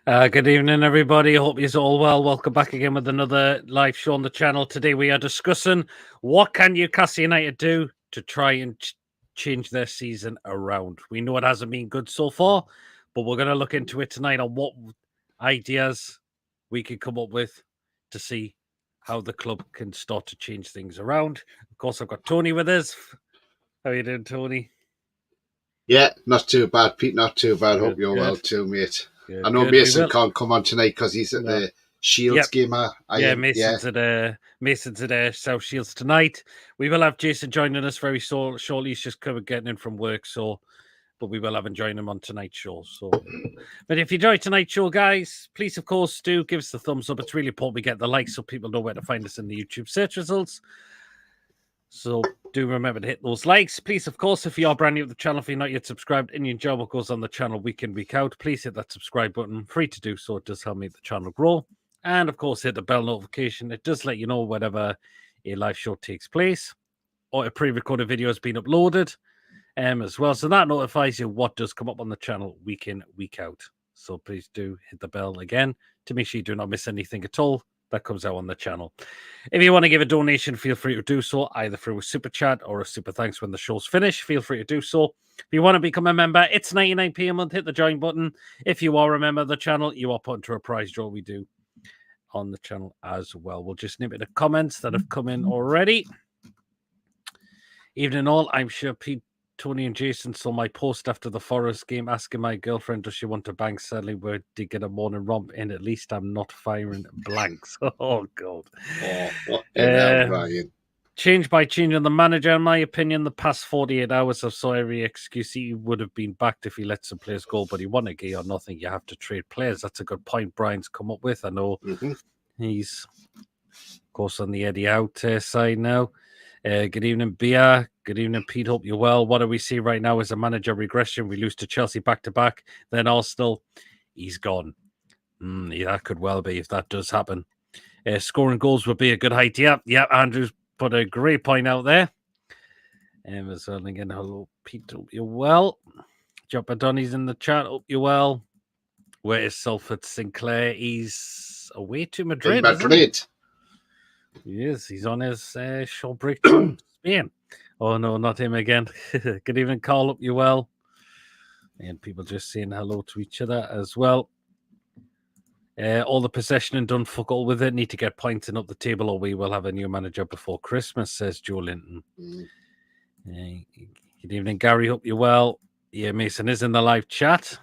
Good evening, everybody. Hope you're all well. Welcome back again with another live show on the channel. Today we are discussing what can Newcastle United do to try and change their season around. We know it hasn't been good so far, but we're going to look into it tonight on what ideas we can come up with to see how the club can start to change things around. Of course, I've got Tony with us. How are you doing, Tony? Yeah, not too bad, Pete. Not too bad. Good, Hope you're good. well too, mate. Good, I know good. Mason can't come on tonight because he's at No. the Shields game. Mason's at South Shields tonight. We will have Jason joining us very shortly. He's just getting in from work, but we will have him join him on tonight's show. But if you enjoy tonight's show, guys, please, of course, do give us the thumbs up. It's really important we get the likes so people know where to find us in the YouTube search results. So do remember to hit those likes. Please, of course, if you are brand new to the channel, if you're not yet subscribed and you enjoy what goes on the channel week in, week out, please hit that subscribe button. Free to do so. It does help make the channel grow. And, of course, hit the bell notification. It does let you know whenever a live show takes place or a pre-recorded video has been uploaded as well. So that notifies you what does come up on the channel week in, week out. So please do hit the bell again to make sure you do not miss anything at all that comes out on the channel. If you want to give a donation, feel free to do so, either through a super chat or a super thanks when the show's finished. Feel free to do so. If you want to become a member, it's 99p a month. Hit the join button. If you are a member of the channel, you are put into a prize draw we do on the channel as well. We'll just nip at the comments that have come in already. Evening all, I'm sure Pete, Tony and Jason saw my post after the Forest game asking my girlfriend, does she want to bang Sadly where to get a morning romp in? At least I'm not firing blanks. Oh, God. Oh, what the hell, Brian? Change by changing the manager, in my opinion, the past 48 hours or so, every excuse he would have been backed if he let some players go, but he won a game or nothing. You have to trade players. That's a good point Brian's come up with. I know he's, of course, on the Eddie out side now. Good evening, Bia. Good evening, Pete. Hope you're well. What do we see right now is a manager regression. We lose to Chelsea back-to-back. Then Arsenal, he's gone. Yeah, that could well be if that does happen. Scoring goals would be a good idea. Yeah, Andrew's put a great point out there. And as well, again, hello, Pete. Hope you're well. Jumper Donny's in the chat. Hope you're well. Where is Salford Sinclair? He's away to Madrid. In Madrid. He is. He's on his short break to Spain. Oh, no, not him again. Good evening, Carl. Hope you're well. And people just saying hello to each other as well. All the possession and done fuck all with it. Need to get points and up the table or we will have a new manager before Christmas, says Joe Linton. Good evening, Gary. Hope you're well. Yeah, Mason is in the live chat.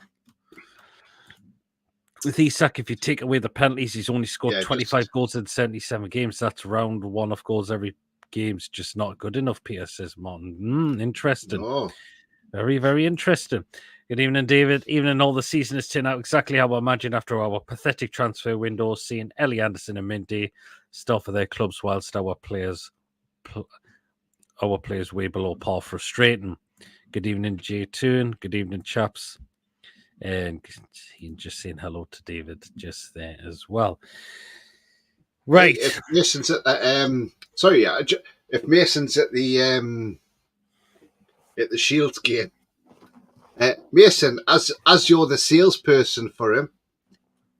With Isak, if you take away the penalties, he's only scored 25 goals in 77 games. That's round one of goals every game's just not good enough, Peter says Martin. Interesting. Oh. Very, very interesting. Good evening, David. Evening, all the season has turned out exactly how I imagined after our pathetic transfer window, seeing Ellie Anderson and Minty start for their clubs whilst our players way below par. Frustrating. Good evening, Jay Toon. Good evening, chaps. And just saying hello to David just there as well. Right. Hey, if Mason's at if Mason's at the Shields game, Mason, as you're the salesperson for him,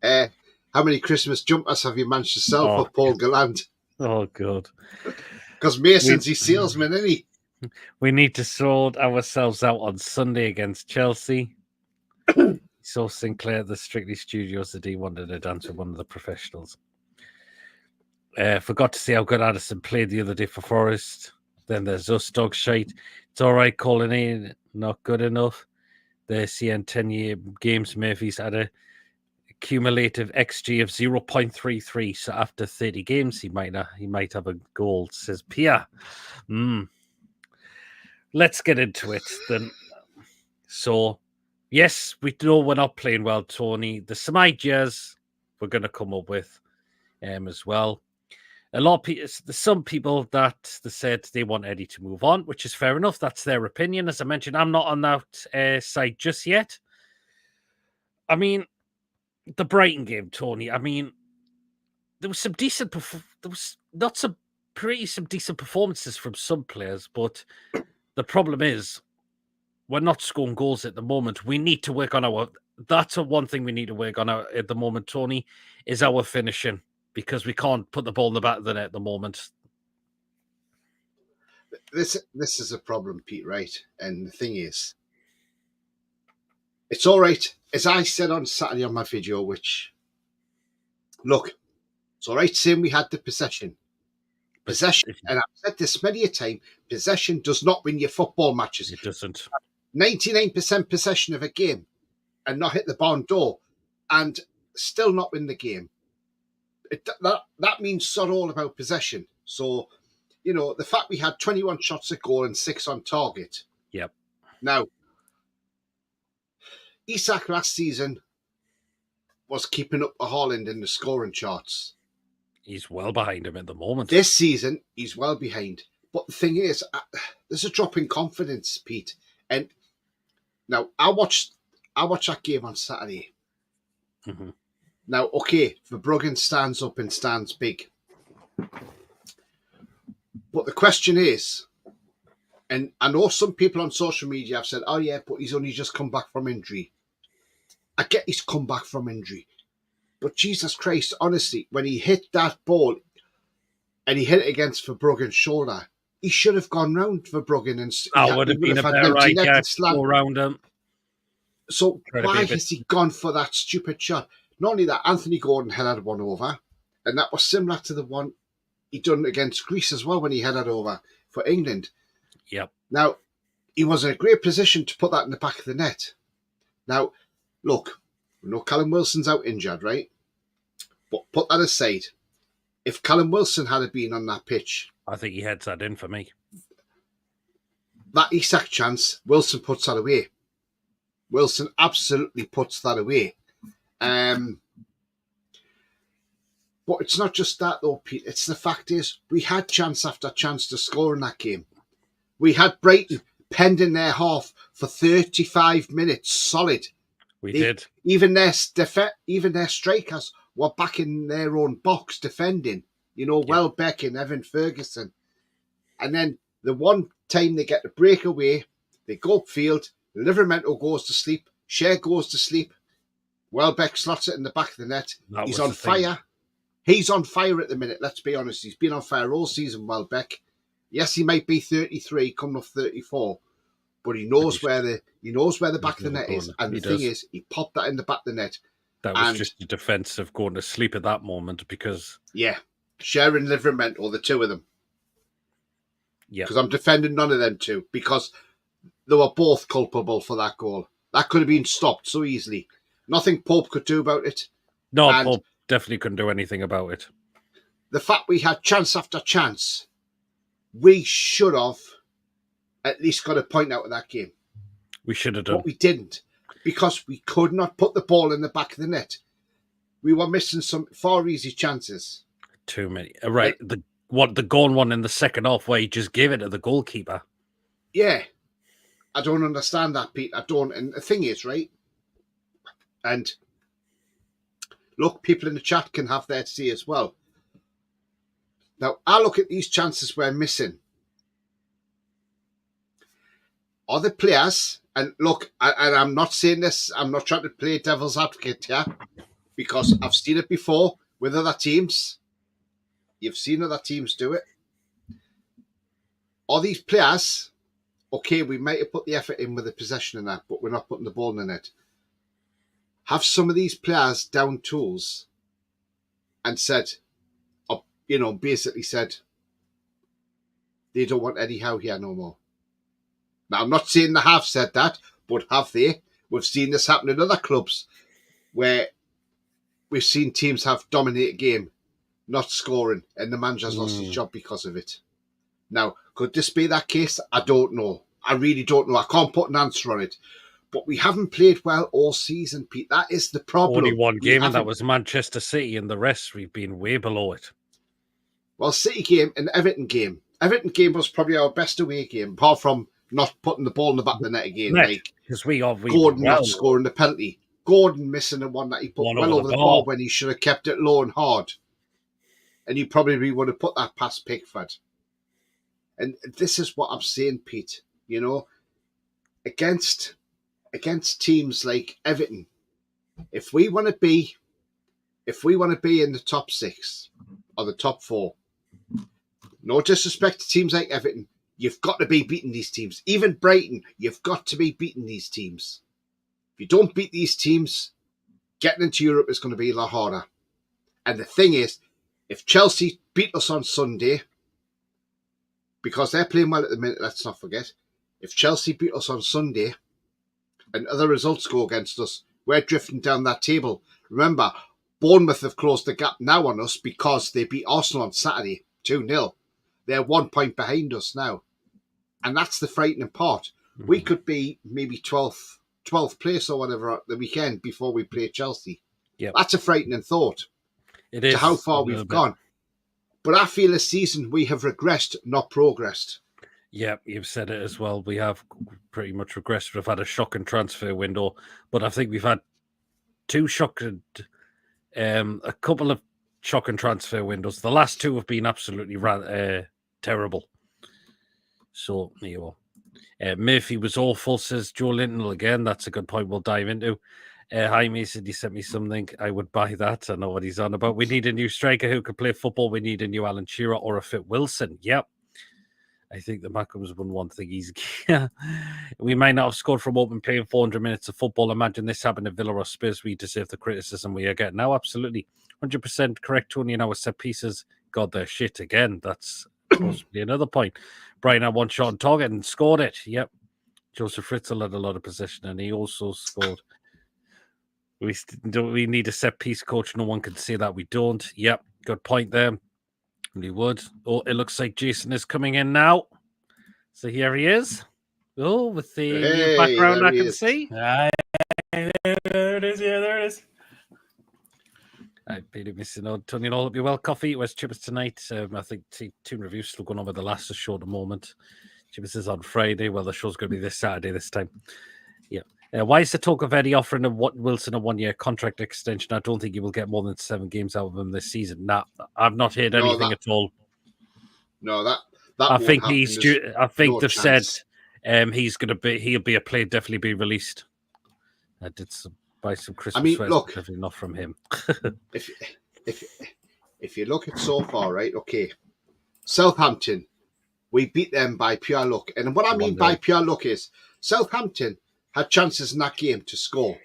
how many Christmas jumpers have you managed to sell for Paul Gallant? Oh, God. Because Mason's his salesman, isn't he? We need to sort ourselves out on Sunday against Chelsea. So Sinclair, the Strictly Studios, that he wanted to dance with one of the professionals. Forgot to see how good Addison played the other day for Forest. Then there's us, dog shite. It's all right calling in, not good enough. The CN 10-year games, Murphy's had a cumulative XG of 0.33. So after 30 games, he might have a goal, says Pia. Let's get into it then. So, yes, we know we're not playing well, Tony. There's some ideas we're going to come up with as well. A lot of people, there's some people that said they want Eddie to move on, which is fair enough. That's their opinion. As I mentioned, I'm not on that side just yet. I mean, the Brighton game, Tony. I mean, there was some decent, some decent performances from some players, but the problem is we're not scoring goals at the moment. We need to work on our that's one thing we need to work on at the moment, Tony, is our finishing, because we can't put the ball in the back of the net at the moment. This is a problem, Pete, right? And the thing is, it's all right. As I said on Saturday on my video, which, look, it's all right saying we had the possession. Possession, and I've said this many a time, possession does not win your football matches. It doesn't. 99% possession of a game and not hit the barn door and still not win the game. That means sod all about possession. So, the fact we had 21 shots at goal and 6 on target. Yep. Now, Isak last season was keeping up with Haaland in the scoring charts. He's well behind him at the moment. This season, he's well behind. But the thing is, there's a drop in confidence, Pete. And now, I watched that game on Saturday. Mm-hmm. Now, okay, Verbruggen stands up and stands big. But the question is, and I know some people on social media have said, oh yeah, but he's only just come back from injury. I get he's come back from injury. But Jesus Christ, honestly, when he hit that ball and he hit it against Verbruggen's shoulder, he should have gone round Verbruggen and that would have been a better idea to go around him. So why has he gone for that stupid shot? Not only that, Anthony Gordon headed one over, and that was similar to the one he done against Greece as well when he headed over for England. Yep. Now, he was in a great position to put that in the back of the net. Now, look, we know Callum Wilson's out injured, right? But put that aside. If Callum Wilson had been on that pitch, I think he heads that in for me. That Isak chance, Wilson puts that away. Wilson absolutely puts that away. But it's not just that though, Pete. It's the fact is we had chance after chance to score in that game. We had Brighton penned in their half for 35 minutes solid. We did. Even their strikers were back in their own box defending. Welbeck and Evan Ferguson. And then the one time they get the breakaway, they go upfield, Livramento goes to sleep, Cher goes to sleep, Welbeck slots it in the back of the net. He's on fire. He's on fire at the minute, let's be honest. He's been on fire all season, Welbeck. Yes, he might be 33, coming off 34, but he knows where the back of the net is. And the thing is, he popped that in the back of the net. That was just the defence of going to sleep at that moment because... Yeah, Cher and Livramento, the two of them. Yeah. Because I'm defending none of them two, because they were both culpable for that goal. That could have been stopped so easily. Nothing Pope could do about it. No, Pope definitely couldn't do anything about it. The fact we had chance after chance, we should have at least got a point out of that game. We should have done. But we didn't, because we could not put the ball in the back of the net. We were missing some far easy chances. Too many. Right. The goal one in the second half where he just gave it to the goalkeeper. Yeah. I don't understand that, Pete. I don't. And the thing is, right? And look, people in the chat can have their say as well. Now, I look at these chances we're missing. Are the players, and look, and I'm not saying this, I'm not trying to play devil's advocate here, because I've seen it before with other teams. You've seen other teams do it. Are these players, okay, we might have put the effort in with the possession and that, but we're not putting the ball in the net. Have some of these players down tools and said, basically said, they don't want Eddie Howe here no more. Now, I'm not saying they have said that, but have they? We've seen this happen in other clubs where we've seen teams have dominated game, not scoring, and the manager's lost his job because of it. Now, could this be that case? I don't know. I really don't know. I can't put an answer on it. But we haven't played well all season, Pete. That is the problem. Only one game, and that was Manchester City, and the rest we've been way below it. Well, City game and Everton game. Everton game was probably our best away game, apart from not putting the ball in the back of the net again. Because Gordon not scoring the penalty. Gordon missing the one that he put well over the ball when he should have kept it low and hard. And he probably would have put that past Pickford. And this is what I'm saying, Pete. Against teams like Everton, if we want to be in the top 6 or the top 4, no disrespect to teams like Everton, you've got to be beating these teams. Even Brighton, you've got to be beating these teams. If you don't beat these teams, getting into Europe is going to be a lot harder. And the thing is, if Chelsea beat us on Sunday, because they're playing well at the minute, let's not forget, if Chelsea beat us on Sunday and other results go against us, we're drifting down that table. Remember, Bournemouth have closed the gap now on us because they beat Arsenal on Saturday 2-0. They're 1 point behind us now. And that's the frightening part. Mm-hmm. We could be maybe 12th place or whatever at the weekend before we play Chelsea. Yep. That's a frightening thought. It is. To how far we've gone. But I feel this season we have regressed, not progressed. Yeah, you've said it as well. We have pretty much regressed. We've had a shocking transfer window, but I think we've had a couple of shocking transfer windows. The last two have been absolutely terrible. So, there you are. Murphy was awful, says Joe Linton again. That's a good point we'll dive into. Hi, Mason, he sent me something. I would buy that. I know what he's on about. We need a new striker who can play football. We need a new Alan Shearer or a fit Wilson. Yep. I think the Mackems won one thing. We might not have scored from open play in 400 minutes of football. Imagine this happened at Villa or Spurs. We deserve the criticism we are getting now. Absolutely. 100% correct, Tony. And our set pieces got their shit again. That's supposed to be another point. Brian had one shot on target and scored it. Yep. Joseph Fritzl had a lot of possession and he also scored. We need a set piece coach. No one can say that we don't. Yep. Good point there. We would. Oh, it looks like Jason is coming in now. So here he is. Oh, with the background I can see. There it is. Yeah, there it is. I've been missing out. Tony, all up your well coffee. Where's Chippers tonight? I think Toon Review's still going on with the last show at the moment. Chippers is on Friday. Well, the show's going to be this Saturday this time. Yeah. Why is the talk of Eddie offering Wilson a 1-year contract extension? I don't think he will get more than 7 games out of him this season. Nah, I've not heard anything at all. No, that I think he's due. I think no they've chance. said he'll be a player, definitely be released. I did buy some Christmas sweaters, look, definitely not from him. if you look at so far, right? Okay, Southampton, we beat them by pure luck, and what I mean by pure luck is Southampton had chances in that game to score.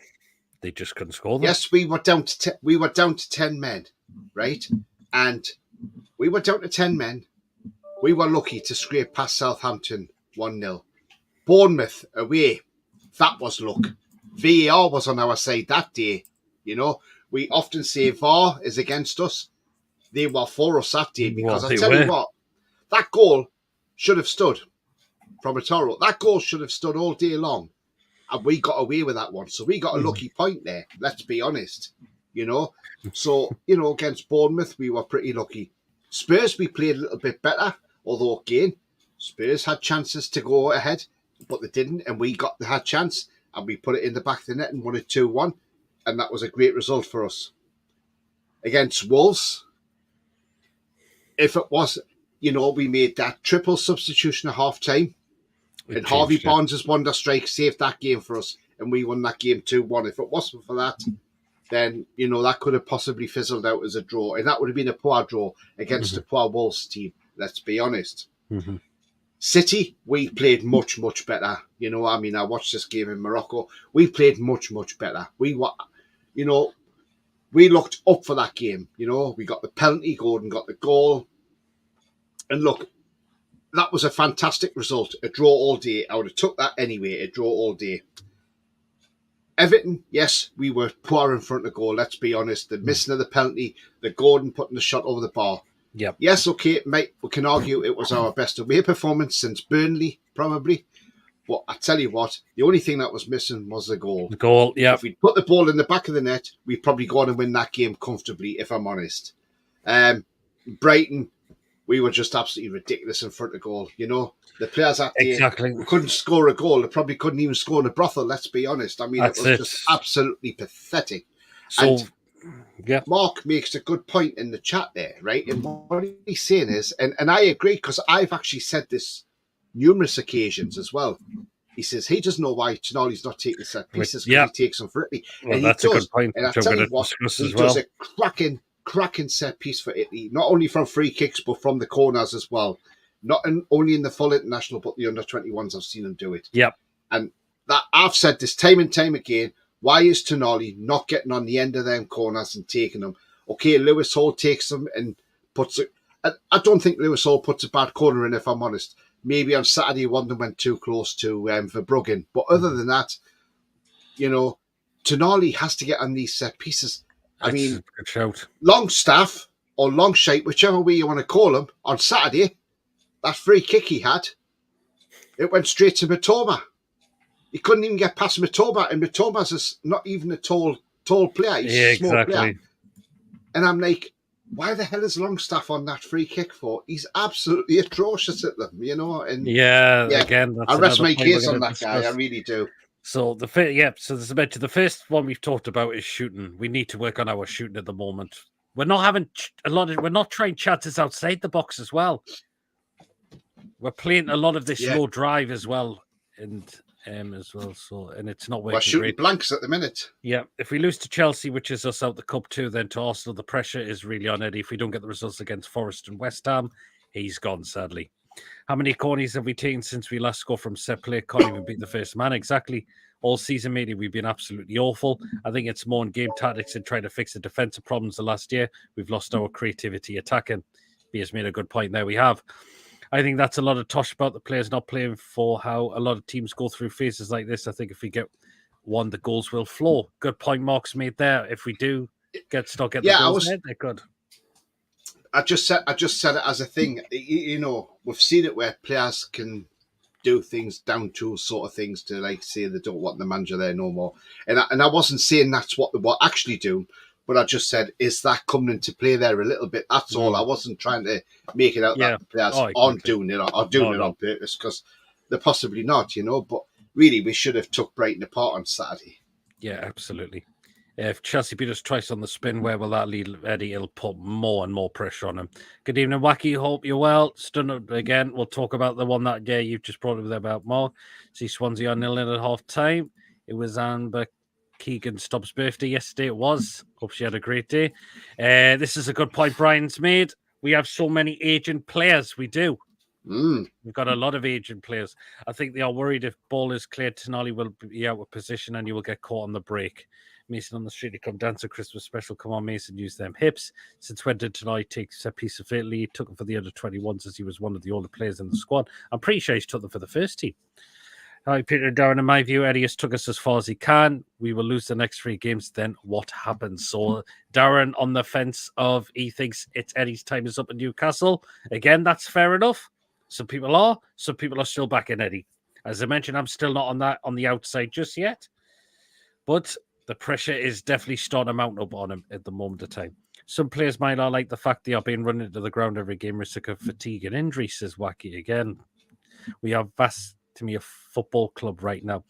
They just couldn't score them. Yes, we were down to 10 men, right? And we were down to 10 men. We were lucky to scrape past Southampton 1-0. Bournemouth away, that was luck. VAR was on our side that day. You know, we often say VAR is against us. They were for us that day because I tell you what, that goal should have stood from Etoro. That goal should have stood all day long. And we got away with that one. So we got a lucky point there. Let's be honest. You know? So, against Bournemouth, we were pretty lucky. Spurs, we played a little bit better. Although, again, Spurs had chances to go ahead, but they didn't. And we had chance. And we put it in the back of the net and won it 2-1. And that was a great result for us. Against Wolves, if it was, we made that triple substitution at half-time. And Harvey Barnes' wonder strike saved that game for us, and we won that game 2-1. If it wasn't for that, then, that could have possibly fizzled out as a draw. And that would have been a poor draw against a poor Wolves team, let's be honest. Mm-hmm. City, we played much, much better. I watched this game in Morocco. We played much, much better. We were, we looked up for that game. We got the penalty, Gordon got the goal. And look, that was a fantastic result. A draw all day. I would have took that anyway. A draw all day. Everton, yes, we were poor in front of goal. Let's be honest. The missing of the penalty, the Gordon putting the shot over the bar. Yep. Yes, okay, mate. We can argue it was our best away performance since Burnley, probably. But I tell you what, the only thing that was missing was the goal. The goal, yeah. If we'd put the ball in the back of the net, we'd probably go on and win that game comfortably, if I'm honest. Brighton, we were just absolutely ridiculous in front of goal. The players that day couldn't score a goal. They probably couldn't even score in a brothel, let's be honest. It was just absolutely pathetic. So, and Mark makes a good point in the chat there, right? And what he's saying is, and I agree, because I've actually said this numerous occasions as well. he says he doesn't know why Tonali's not taking set pieces because Yeah. he takes them for Italy. Well, and that's he a does. good point. And I which I'm tell gonna you what, discuss he as well. does a cracking set piece for Italy, not only from free kicks, but from the corners as well. Not only in the full international, but the under-21s, I've seen him do it. Yep. And that I've said this time and time again, why is Tonali not getting on the end of them corners and taking them? Okay, Lewis Hall takes them and puts it. I don't think Lewis Hall puts a bad corner in, if I'm honest. Maybe on Saturday one of them went too close to Verbruggen. But other than that, Tonali has to get on these set pieces. I mean, a good shout. Longstaff or Longshite, whichever way you want to call him, on Saturday, that free kick he had, it went straight to Matoma. He couldn't even get past Matoma, and Matoma's not even a tall player. He's a small player. And I'm like, why the hell is Longstaff on that free kick for? He's absolutely atrocious at them, And again, that's I rest my another point we're case on gonna that guy. I discuss. really do. So so there's a bit to the first one we've talked about is shooting. We need to work on our shooting at the moment. We're not having we're not trying chances outside the box as well. We're playing a lot of this low drive as well, and it's not working. We're shooting great. blanks at the minute. Yeah, if we lose to Chelsea, which is us out the cup too, then to Arsenal, the pressure is really on Eddie. If we don't get the results against Forest and West Ham, he's gone, sadly. How many corners have we taken since we last scored from set play? Can't even beat the first man. Exactly. All season, maybe we've been absolutely awful. I think it's more in game tactics and trying to fix the defensive problems of last year. We've lost our creativity attacking. B has made a good point there. We have. I think that's a lot of tosh about the players not playing for how a lot of teams go through phases like this. I think if we get one, the goals will flow. Good point Mark's made there. If we do get stuck at the goals, they're good. I just said it as a thing. We've seen it where players can do things down to sort of things to like say they don't want the manager there no more. And I wasn't saying that's what they were actually doing, but I just said, is that coming into play there a little bit? That's all. I wasn't trying to make it out that the players aren't doing it or doing it on purpose, because they're possibly not, But really, we should have took Brighton apart on Saturday. Yeah, absolutely. If Chelsea beat us twice on the spin, where will that lead Eddie? It'll put more and more pressure on him. Good evening, Wacky. Hope you're well. Stunned again. We'll talk about the one that you've just brought up about Mark. See Swansea on 0-0 at half time. It was Amber Keegan Stubbs' birthday yesterday. It was. Hope she had a great day. This is a good point Brian's made. We have so many aging players. We do. We've got a lot of aging players. I think they are worried if ball is cleared, Tonali will be out of position and you will get caught on the break. Mason on the street, he come dance a Christmas special. Come on, Mason, use them hips. Since when did Tonali take a piece of Italy? He took them for the under 21s as he was one of the older players in the squad. I'm pretty sure he's took them for the first team. Hi, Peter and Darren. In my view, Eddie has took us as far as he can. We will lose the next 3 games. Then what happens? So Darren on the fence of he thinks it's Eddie's time is up in Newcastle. Again, that's fair enough. Some people are. Some people are still backing Eddie. As I mentioned, I'm still not on the outside just yet. But the pressure is definitely starting to mount up on him at the moment of time. Some players might not like the fact they are being run into the ground every game, risk of fatigue and injury, says Wacky again. We are vast to me a football club right now.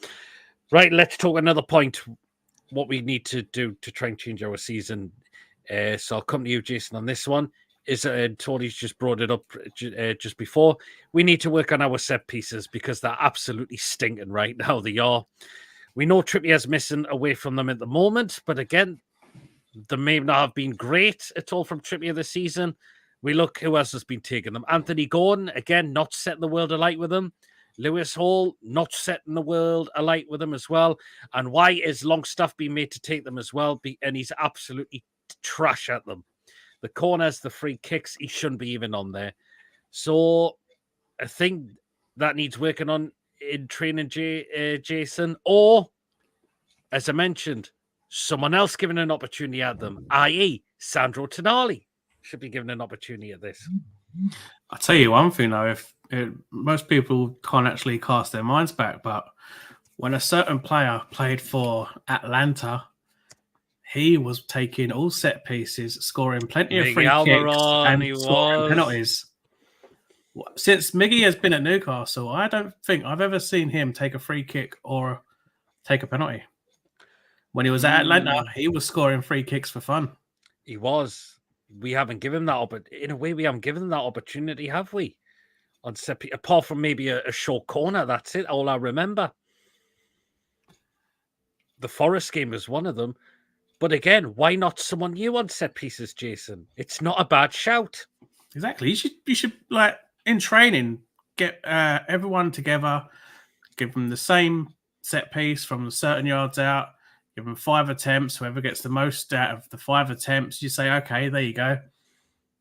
Right, let's talk another point. What we need to do to try and change our season. So I'll come to you, Jason, on this one. Tony's just brought it up just before. We need to work on our set pieces because they're absolutely stinking right now. They are. We know Trippier's missing away from them at the moment, but again, they may not have been great at all from Trippier this season. We look who else has been taking them. Anthony Gordon, again, not setting the world alight with them. Lewis Hall, not setting the world alight with them as well. And why is Longstaff being made to take them as well? And he's absolutely trash at them. The corners, the free kicks, he shouldn't be even on there. So I think that needs working on in training, Jason, or as I mentioned, someone else giving an opportunity at them, i.e. Sandro Tonali should be given an opportunity at this. I'll tell you one thing though, most people can't actually cast their minds back, but when a certain player played for Atlanta, he was taking all set pieces, scoring plenty of free kicks and scoring penalties. Since Miggy has been at Newcastle, I don't think I've ever seen him take a free kick or take a penalty. When he was at Atlanta, he was scoring free kicks for fun. He was. We haven't given him that, but in a way, we haven't given him that opportunity, have we? on set piece, apart from maybe a short corner. That's it. All I remember. The Forest game was one of them. But again, why not someone new on set pieces, Jason? It's not a bad shout. Exactly. You should like in training get everyone together, give them the same set piece from a certain yards out, give them 5 attempts. Whoever gets the most out of the 5 attempts, you say, okay, there you go.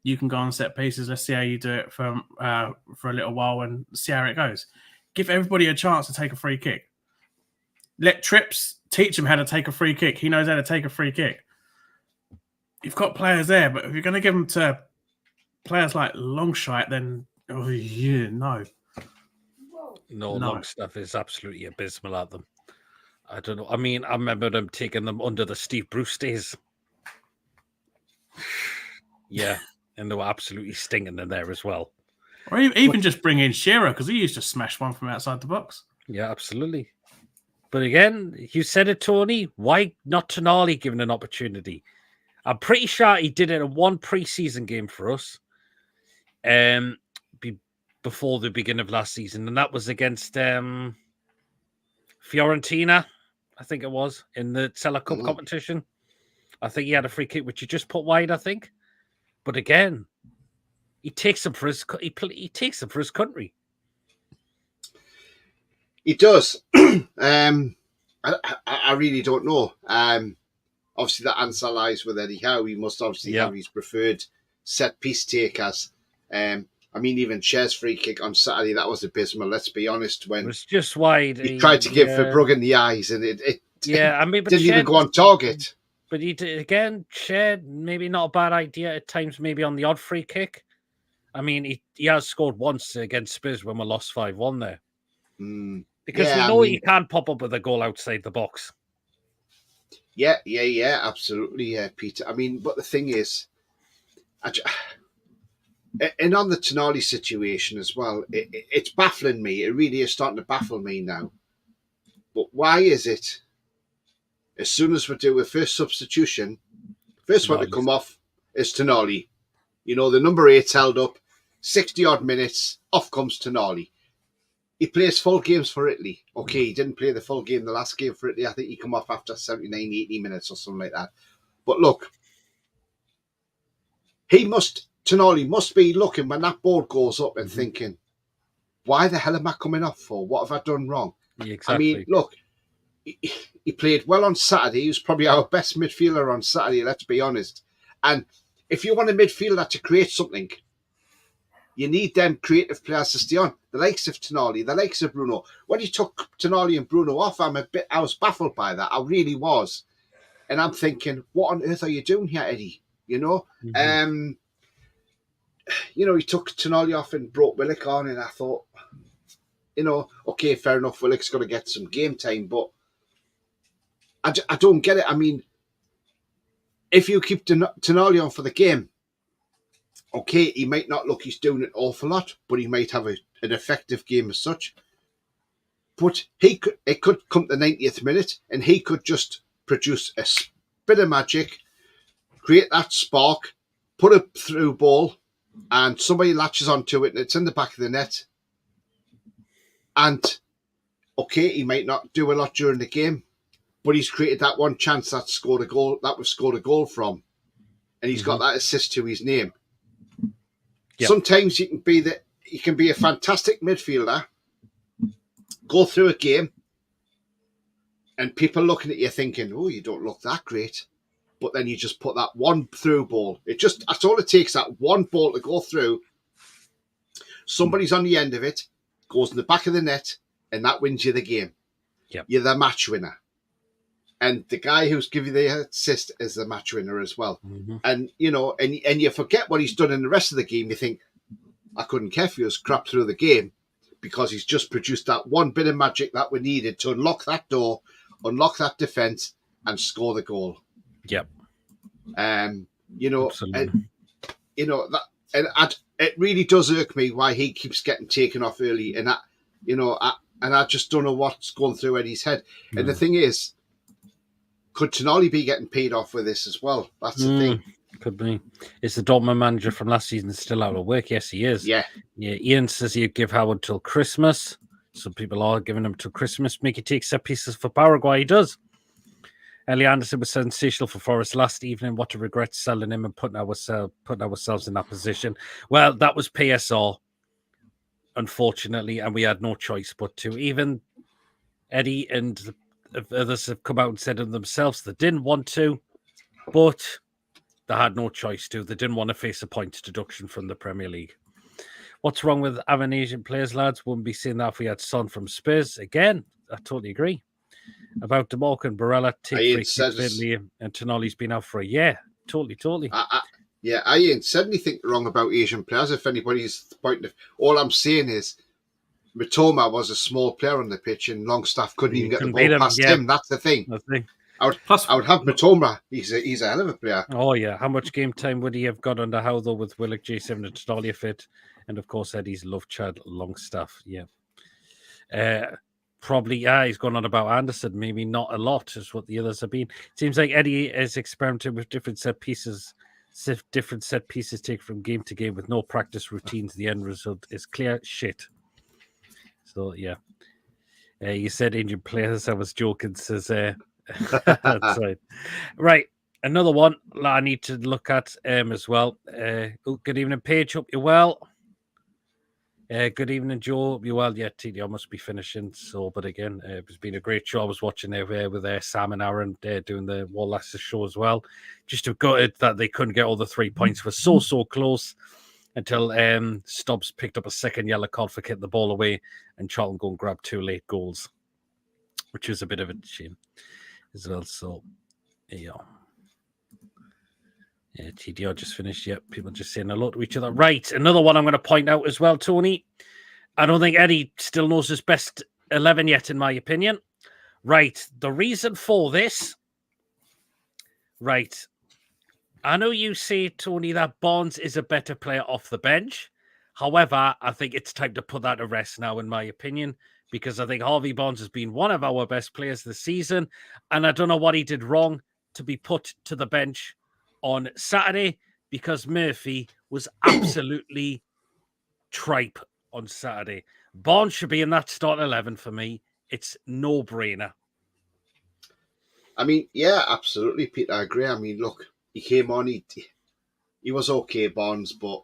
You can go on set pieces. Let's see how you do it for a little while and see how it goes. Give everybody a chance to take a free kick. Let Trips teach him how to take a free kick. He knows how to take a free kick. You've got players there, but if you're going to give them to players like Longshite, then no. Longstaff is absolutely abysmal at them. I don't know. I mean, I remember them taking them under the Steve Bruce days. Yeah, and they were absolutely stinging in there as well. Or even just bring in Shearer, because he used to smash one from outside the box. Yeah, absolutely. But again, you said it, Tony. Why not Tonali given an opportunity? I'm pretty sure he did it in one pre-season game for us, before the beginning of last season, and that was against Fiorentina, I think it was, in the Seller Cup competition. I think he had a free kick which he just put wide, I think. But again, he takes them for his takes them for his country. He does. I really don't know. Obviously, the answer lies with Eddie Howe. He must obviously have his preferred set piece takers. I mean, even Cher's free kick on Saturday, that was abysmal. Let's be honest. When it was just wide, he tried to give Verbruggen the eyes, and it I mean, but didn't even go on target. But he did, again, Cher, maybe not a bad idea at times. Maybe on the odd free kick. I mean, he has scored once against Spurs when we lost 5-1 there. Because we know he can't pop up with a goal outside the box. Yeah, absolutely, Peter. I mean, but the thing is, and on the Tonali situation as well, it's baffling me. It really is starting to baffle me now. But why is it, as soon as we do a first substitution, first one to come off is Tonali. You know, the number 8's held up, 60-odd minutes, off comes Tonali. He plays full games for Italy. Okay, he didn't play the full game the last game for Italy. I think he come off after 79, 80 minutes or something like that. But look, Tonali must be looking when that board goes up and thinking, why the hell am I coming off for? What have I done wrong? Yeah, exactly. I mean, look, he played well on Saturday. He was probably our best midfielder on Saturday, let's be honest. And if you want a midfielder to create something, you need them creative players to stay on. The likes of Tonali, the likes of Bruno. When you took Tonali and Bruno off, I was baffled by that. I really was. And I'm thinking, what on earth are you doing here, Eddie? You know? You know, he took Tonali off and brought Willock on, and I thought, you know, okay, fair enough, Willock's got to get some game time, but I don't get it. I mean, if you keep Tonali on for the game, okay, he might not look he's doing an awful lot, but he might have an effective game as such. But it could come to the 90th minute, and he could just produce a bit of magic, create that spark, put a through ball, and somebody latches onto it, and it's in the back of the net. And, okay, he might not do a lot during the game, but he's created that one chance that we've scored a goal from, and he's got that assist to his name. Yep. Sometimes you can be a fantastic midfielder, go through a game, and people looking at you thinking, oh, you don't look that great. But then you just put that one through ball. That's all it takes, that one ball to go through. Somebody's on the end of it, goes in the back of the net, and that wins you the game. Yep. You're the match winner. And the guy who's giving you the assist is the match winner as well. And, you know, and you forget what he's done in the rest of the game. You think, I couldn't care if he was crap through the game, because he's just produced that one bit of magic that we needed to unlock that door, unlock that defence, and score the goal. Yep. You know, absolutely. And, you know, it really does irk me why he keeps getting taken off early. And that, you know, I just don't know what's going through Eddie's head. And the thing is, could Tonali be getting paid off with this as well? That's the thing. Could be. Is the Dortmund manager from last season still out of work? Yes, he is. Yeah. Ian says he'd give Howard till Christmas. Some people are giving him till Christmas. Mickey takes set pieces for Paraguay. He does. Ellie Anderson was sensational for Forest last evening. What a regret selling him and putting ourselves in that position. Well, that was PSR, unfortunately, and we had no choice but to. Even Eddie and others have come out and said of themselves they didn't want to, but they had no choice to. They didn't want to face a points deduction from the Premier League. What's wrong with having Asian players, lads? Wouldn't be saying that if we had Son from Spurs. Again, I totally agree. About DeMarco and Barella, and Tonali's been out for a year. Totally. I ain't said anything wrong about Asian players. If anybody's pointing, all I'm saying is Mitoma was a small player on the pitch and Longstaff couldn't even get the ball past him. That's the thing. I would have Mitoma. He's a hell of a player. Oh, yeah. How much game time would he have got under Howe, though, with Willock, J7 and Tonali fit? And, of course, Eddie's love Chad Longstaff. Yeah. Probably, he's gone on about Anderson. Maybe not a lot, is what the others have been. Seems like Eddie is experimenting with different set pieces taken from game to game with no practice routines. The end result is clear shit. So, yeah. You said Indian players. I was joking, says... That's right. Another one I need to look at as well. Good evening, Paige. Hope you're well. Good evening, Joe. Hope you're well. Yeah, TDR must be finishing. So, but again, it's been a great show. I was watching there with Sam and Aaron doing the Wall Leicester show as well. Just to gutted that they couldn't get all the 3 points. We're so close until Stubbs picked up a second yellow card for getting the ball away and Charlton go and grab 2 late goals, which was a bit of a shame as well. So, yeah. Yeah, TDR just finished. Yep, people just saying hello to each other. Right, another one I'm going to point out as well, Tony. I don't think Eddie still knows his best 11 yet, in my opinion. Right, the reason for this. Right, I know you say, Tony, that Barnes is a better player off the bench. However, I think it's time to put that to rest now, in my opinion, because I think Harvey Barnes has been one of our best players this season, and I don't know what he did wrong to be put to the bench on Saturday, because Murphy was absolutely tripe on Saturday. Barnes should be in that start 11 for me. It's no-brainer. I mean, yeah, absolutely, Peter. I agree. I mean, look, he came on, he was okay, Barnes, but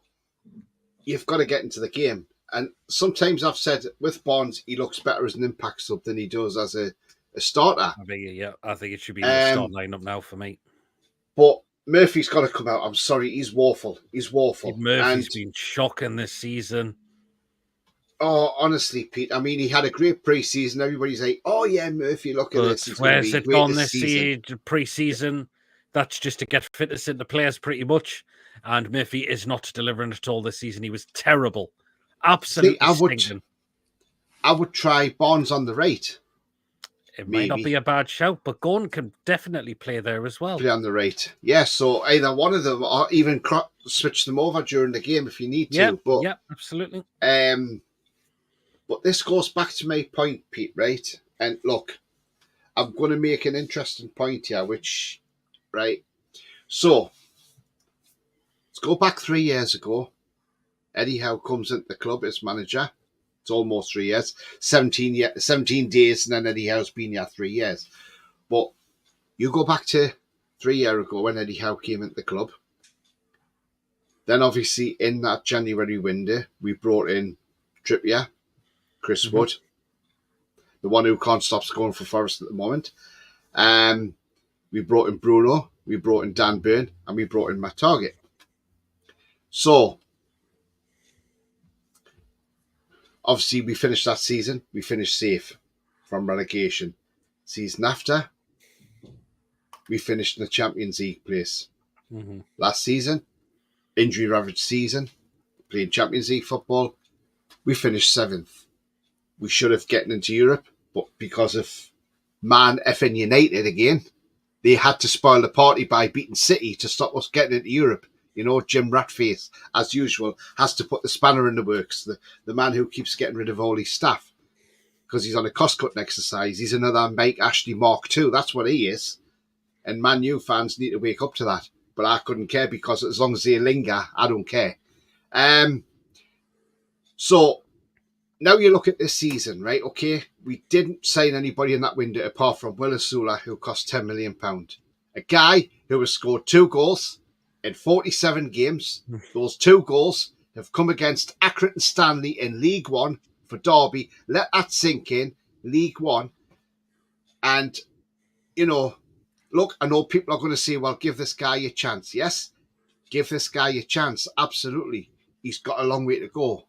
you've got to get into the game. And sometimes I've said with Barnes, he looks better as an impact sub than he does as a starter. I think it should be in the start lineup now for me. But Murphy's got to come out. I'm sorry, he's woeful. Murphy's been shocking this season. Oh, honestly, Pete. I mean, he had a great pre-season. Everybody's like, "Oh yeah, Murphy, look at this." Where's it gone this pre-season? That's just to get fitness into players, pretty much. And Murphy is not delivering at all this season. He was terrible, absolutely stinking. I would try Barnes on the right. It might not be a bad shout, but Gordon can definitely play there as well. Play on the right, yeah. So either one of them, or even switch them over during the game if you need to. Yeah, absolutely. But this goes back to my point, Pete. Right? And look, I'm going to make an interesting point here. So let's go back 3 years ago. Eddie Howe comes into the club as manager. It's almost 3 years, 17 days, and then Eddie Howe's been here 3 years. But you go back to 3 years ago when Eddie Howe came into the club. Then obviously in that January window, we brought in Trippier, Chris Wood, the one who can't stop scoring for Forest at the moment. We brought in Bruno, we brought in Dan Burn, and we brought in Matt Targett. So, obviously, we finished that season. We finished safe from relegation. Season after, we finished in the Champions League place. Last season, injury-ravaged season, playing Champions League football, we finished 7th. We should have gotten into Europe, but because of Man effing United again, they had to spoil the party by beating City to stop us getting into Europe. You know, Jim Ratface, as usual, has to put the spanner in the works. The man who keeps getting rid of all his staff because he's on a cost-cutting exercise. He's another Mike Ashley Mark II. That's what he is. And Man U fans need to wake up to that. but I couldn't care because as long as they linger, I don't care. So now you look at this season, right? Okay, we didn't sign anybody in that window apart from Will Osula, who cost £10 million. A guy who has scored 2 goals in 47 games. Those 2 goals have come against Accrington Stanley in League One for Derby. Let that sink in, League One. And, you know, look, I know people are going to say, well, give this guy a chance. Yes, give this guy a chance. Absolutely. He's got a long way to go.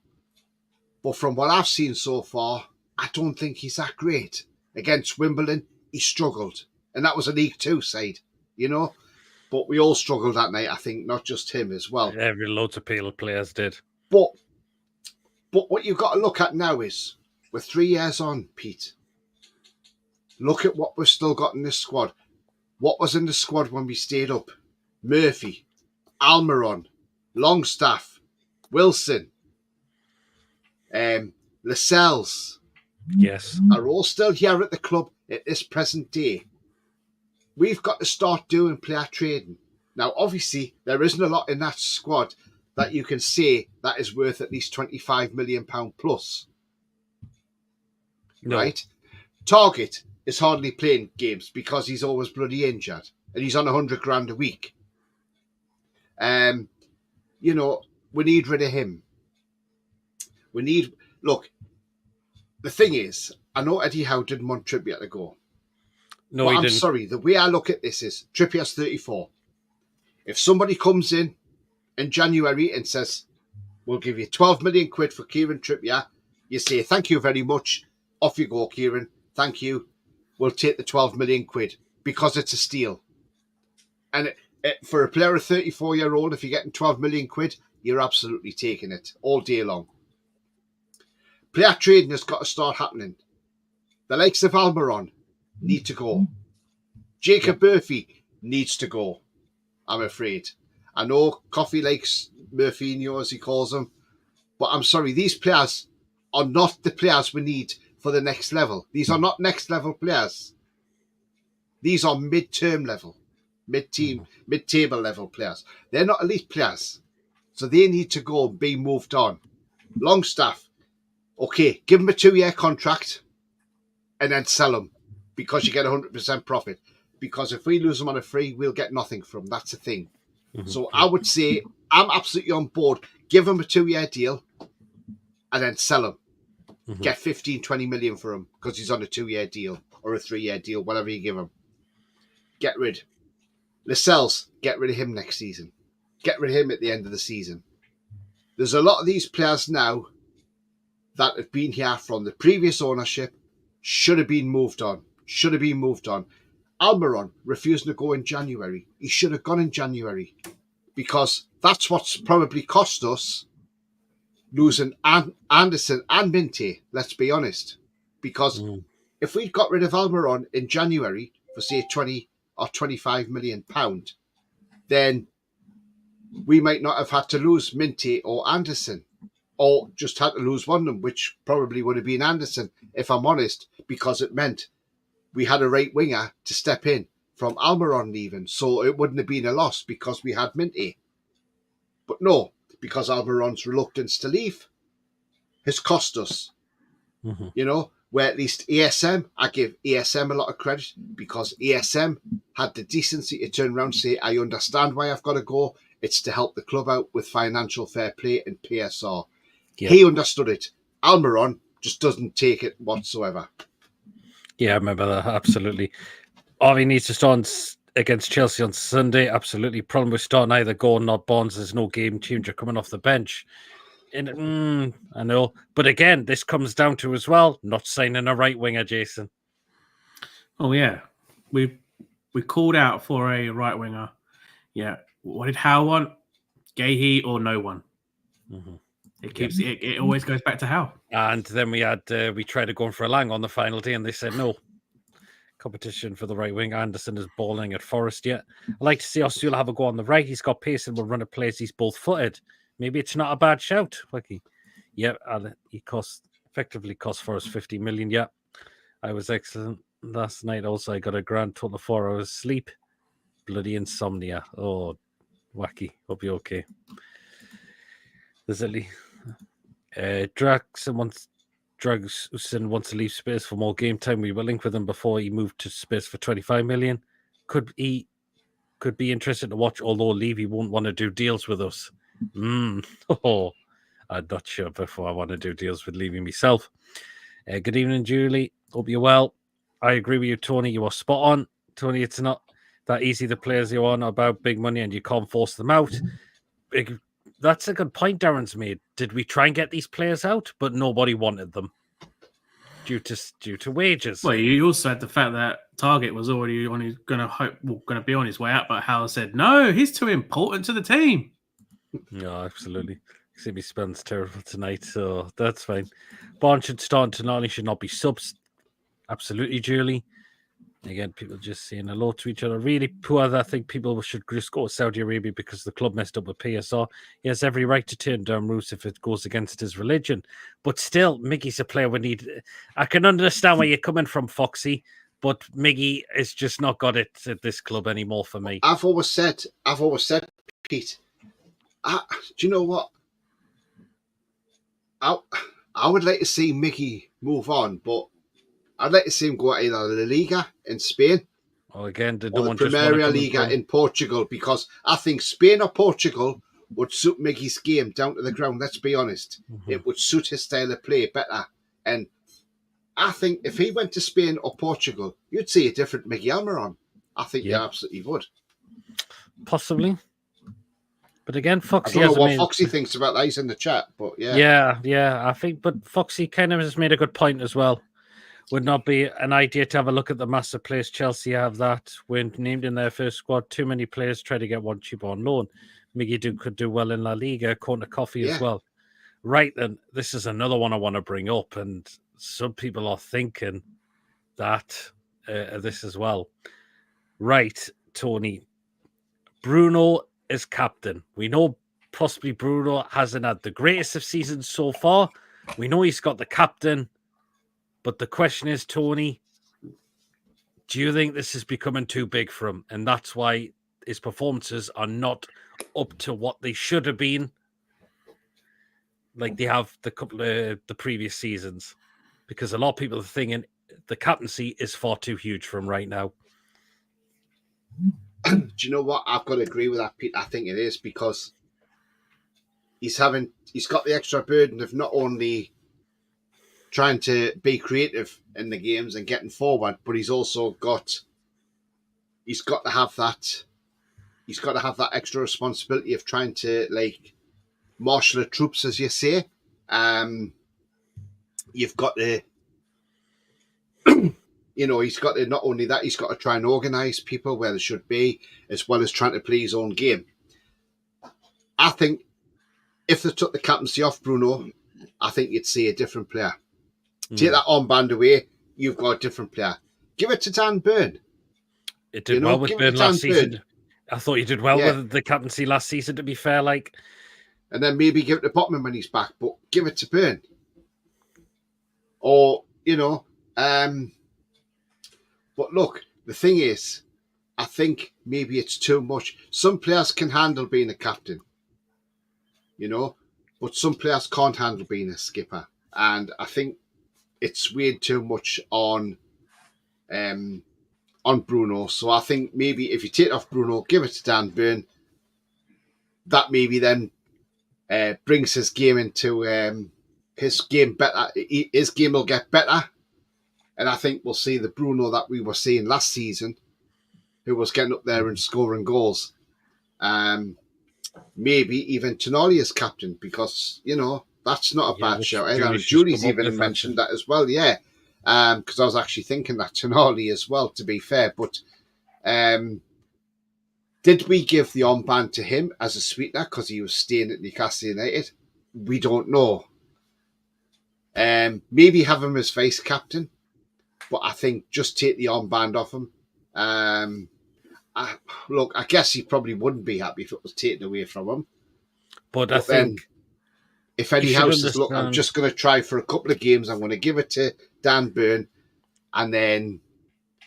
But from what I've seen so far, I don't think he's that great. Against Wimbledon, he struggled. And that was a League Two side, you know. But we all struggled that night, I think, not just him as well. Every loads of players did. But what you've got to look at now is, we're 3 years on, Pete. Look at what we've still got in this squad. What was in the squad when we stayed up? Murphy, Almiron, Longstaff, Wilson, Lascelles. Yes. Are all still here at the club at this present day. We've got to start doing player trading. Now, obviously, there isn't a lot in that squad that you can say that is worth at least £25 million plus. No. Right? Target is hardly playing games because he's always bloody injured and he's on 100 grand a week. You know, we need rid of him. Look, the thing is, I know Eddie Howe didn't want Trippier to go. No, but he I'm didn't. sorry, the way I look at this is Trippier's 34. If somebody comes in January and says, we'll give you 12 million quid for Kieran Trippier, you say, thank you very much. Off you go, Kieran. Thank you. We'll take the 12 million quid because it's a steal. And for a player of 34-year-old, if you're getting 12 million quid, you're absolutely taking it all day long. Player trading has got to start happening. The likes of Almiron need to go. Jacob Murphy needs to go, I'm afraid. I know Coffee likes Murphinho, as he calls them, but I'm sorry, these players are not the players we need for the next level. These are not next level players. These are mid-term level, mid-table level players. They're not elite players, so they need to go and be moved on. Longstaff, okay, give him a 2-year contract and then sell him because you get 100% profit. Because if we lose him on a free, we'll get nothing from him. That's the thing. Mm-hmm. So I would say I'm absolutely on board. Give him a 2-year deal and then sell him. Mm-hmm. Get 15, 20 million for him because he's on a 2-year deal or a 3-year deal, whatever you give him. Get rid. Lascelles, get rid of him next season. Get rid of him at the end of the season. There's a lot of these players now that have been here from the previous ownership, should have been moved on. Almiron refusing to go in January. He should have gone in January because that's what's probably cost us losing Anderson and Minty, let's be honest. Because if we'd got rid of Almiron in January for, say, 20 or 25 million pound, then we might not have had to lose Minty or Anderson, or just had to lose one of them, which probably would have been Anderson, if I'm honest, because it meant we had a right winger to step in from Almiron leaving, so it wouldn't have been a loss because we had Minty. But no, because Almiron's reluctance to leave has cost us. Mm-hmm. You know, where at least ESM, I give ESM a lot of credit because ESM had the decency to turn around and say, I understand why I've got to go. It's to help the club out with financial fair play and PSR. Yep. He understood it. Almiron just doesn't take it whatsoever. Yeah, I remember that, absolutely. Harvey needs to start against Chelsea on Sunday, absolutely. Problem with starting either Gordon or Bonds, there's no game changer coming off the bench. And I know. But again, this comes down to as well, not signing a right winger, Jason. Oh, yeah. We called out for a right winger. Yeah. What did Howe want? Gahey or no one? Mm-hmm. It always goes back to Howe. And then we tried to go for a Lang on the final day and they said no. Competition for the right wing. Anderson is balling at Forest yet. I'd like to see Osula have a go on the right. He's got pace and will run at plays. He's both footed. Maybe it's not a bad shout. He effectively cost Forest 50 million. Yeah. I was excellent last night. Also, I got a grand total of 4 hours sleep. Bloody insomnia. Oh, Wacky. Hope you're okay. There's at least Draxon wants to leave Spurs for more game time. We were linked with him before he moved to Spurs for 25 million. Could be interested to watch, although Levy won't want to do deals with us. Oh, I'm not sure before I want to do deals with Levy myself. Good evening, Julie. Hope you're well. I agree with you, Tony. You are spot on. Tony, it's not that easy. The players you're on about big money and you can't force them out. That's a good point Darren's made. Did we try and get these players out, but nobody wanted them due to wages? Well, you also had the fact that Target was already going to be on his way out, but Howell said, no, he's too important to the team. No, absolutely. Simi Spence terrible tonight, so that's fine. Barnes should start tonight. Should not be subs. Absolutely, Julie. Again, people just saying hello to each other. Really poor. I think people should just go to Saudi Arabia because the club messed up with PSR. He has every right to turn down Roos if it goes against his religion. But still, Miggy's a player we need. I can understand where you're coming from, Foxy, but Miggy has just not got it at this club anymore for me. I've always said, Pete, do you know what? I would like to see Mickey move on, but I'd like to see him go to either La Liga in Spain or the Primera Liga in Portugal, because I think Spain or Portugal would suit Mickey's game down to the ground. Let's be honest. Mm-hmm. It would suit his style of play better. And I think if he went to Spain or Portugal, you'd see a different Mickey Almiron. I think you absolutely would. Possibly. But again, Foxy I don't know what Foxy thinks about that. He's in the chat, but yeah. I think, but Foxy kind of has made a good point as well. Would not be an idea to have a look at the massive players Chelsea have that when named in their first squad. Too many players try to get one cheap on loan. Miggy could do well in La Liga, Corner Coffee as well. Right then, this is another one I want to bring up, and some people are thinking that this as well. Right, Tony. Bruno is captain. We know possibly Bruno hasn't had the greatest of seasons so far. We know he's got the captain. But the question is, Tony, do you think this is becoming too big for him? And that's why his performances are not up to what they should have been, like they have the couple of the previous seasons. Because a lot of people are thinking the captaincy is far too huge for him right now. Do you know what? I've got to agree with that, Pete. I think it is, because he's got the extra burden of not only trying to be creative in the games and getting forward, but he's got to have that extra responsibility of trying to marshal the troops, as you say. You've got to he's got to, not only that, he's got to try and organise people where they should be, as well as trying to play his own game. I think if they took the captaincy off Bruno, I think you'd see a different player. Take that armband away, you've got a different player. Give it to Dan Burn. It did well with Burn last season. I thought you did well with the captaincy last season, to be fair. And then maybe give it to Botman when he's back, but give it to Burn. Or, but look, the thing is, I think maybe it's too much. Some players can handle being a captain, but some players can't handle being a skipper. And I think it's weighed too much on Bruno. So I think maybe if you take off Bruno, give it to Dan Burn, that maybe then brings his game into his game better. His game will get better. And I think we'll see the Bruno that we were seeing last season, who was getting up there and scoring goals. Maybe even Tonali as captain, because, that's not a bad shout. Julie's even mentioned that as well, because I was actually thinking that Tonali as well, to be fair. But did we give the armband to him as a sweetener because he was staying at Newcastle United? We don't know. Maybe have him as vice captain, but I think just take the armband off him. Look, I guess he probably wouldn't be happy if it was taken away from him. But I think if Eddie House says, look, I'm just going to try for a couple of games, I'm going to give it to Dan Burn, and then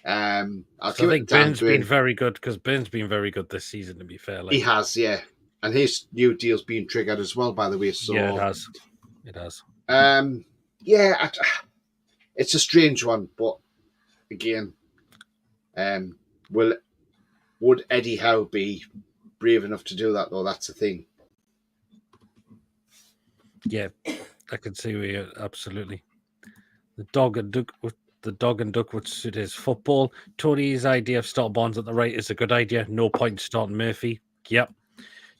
I'll So give I it think to Dan Ben's been Burn. very good because Ben's been very good this season. To be fair, He has, yeah, and his new deal's been triggered as well, by the way. So yeah, it has. It has. Yeah, it's a strange one, but again, would Eddie Howe be brave enough to do that? Though that's the thing. Yeah, I can see where you're absolutely. The dog and duck would suit his football. Tony's idea of start Bonds at the right is a good idea. No point in starting Murphy. Yep.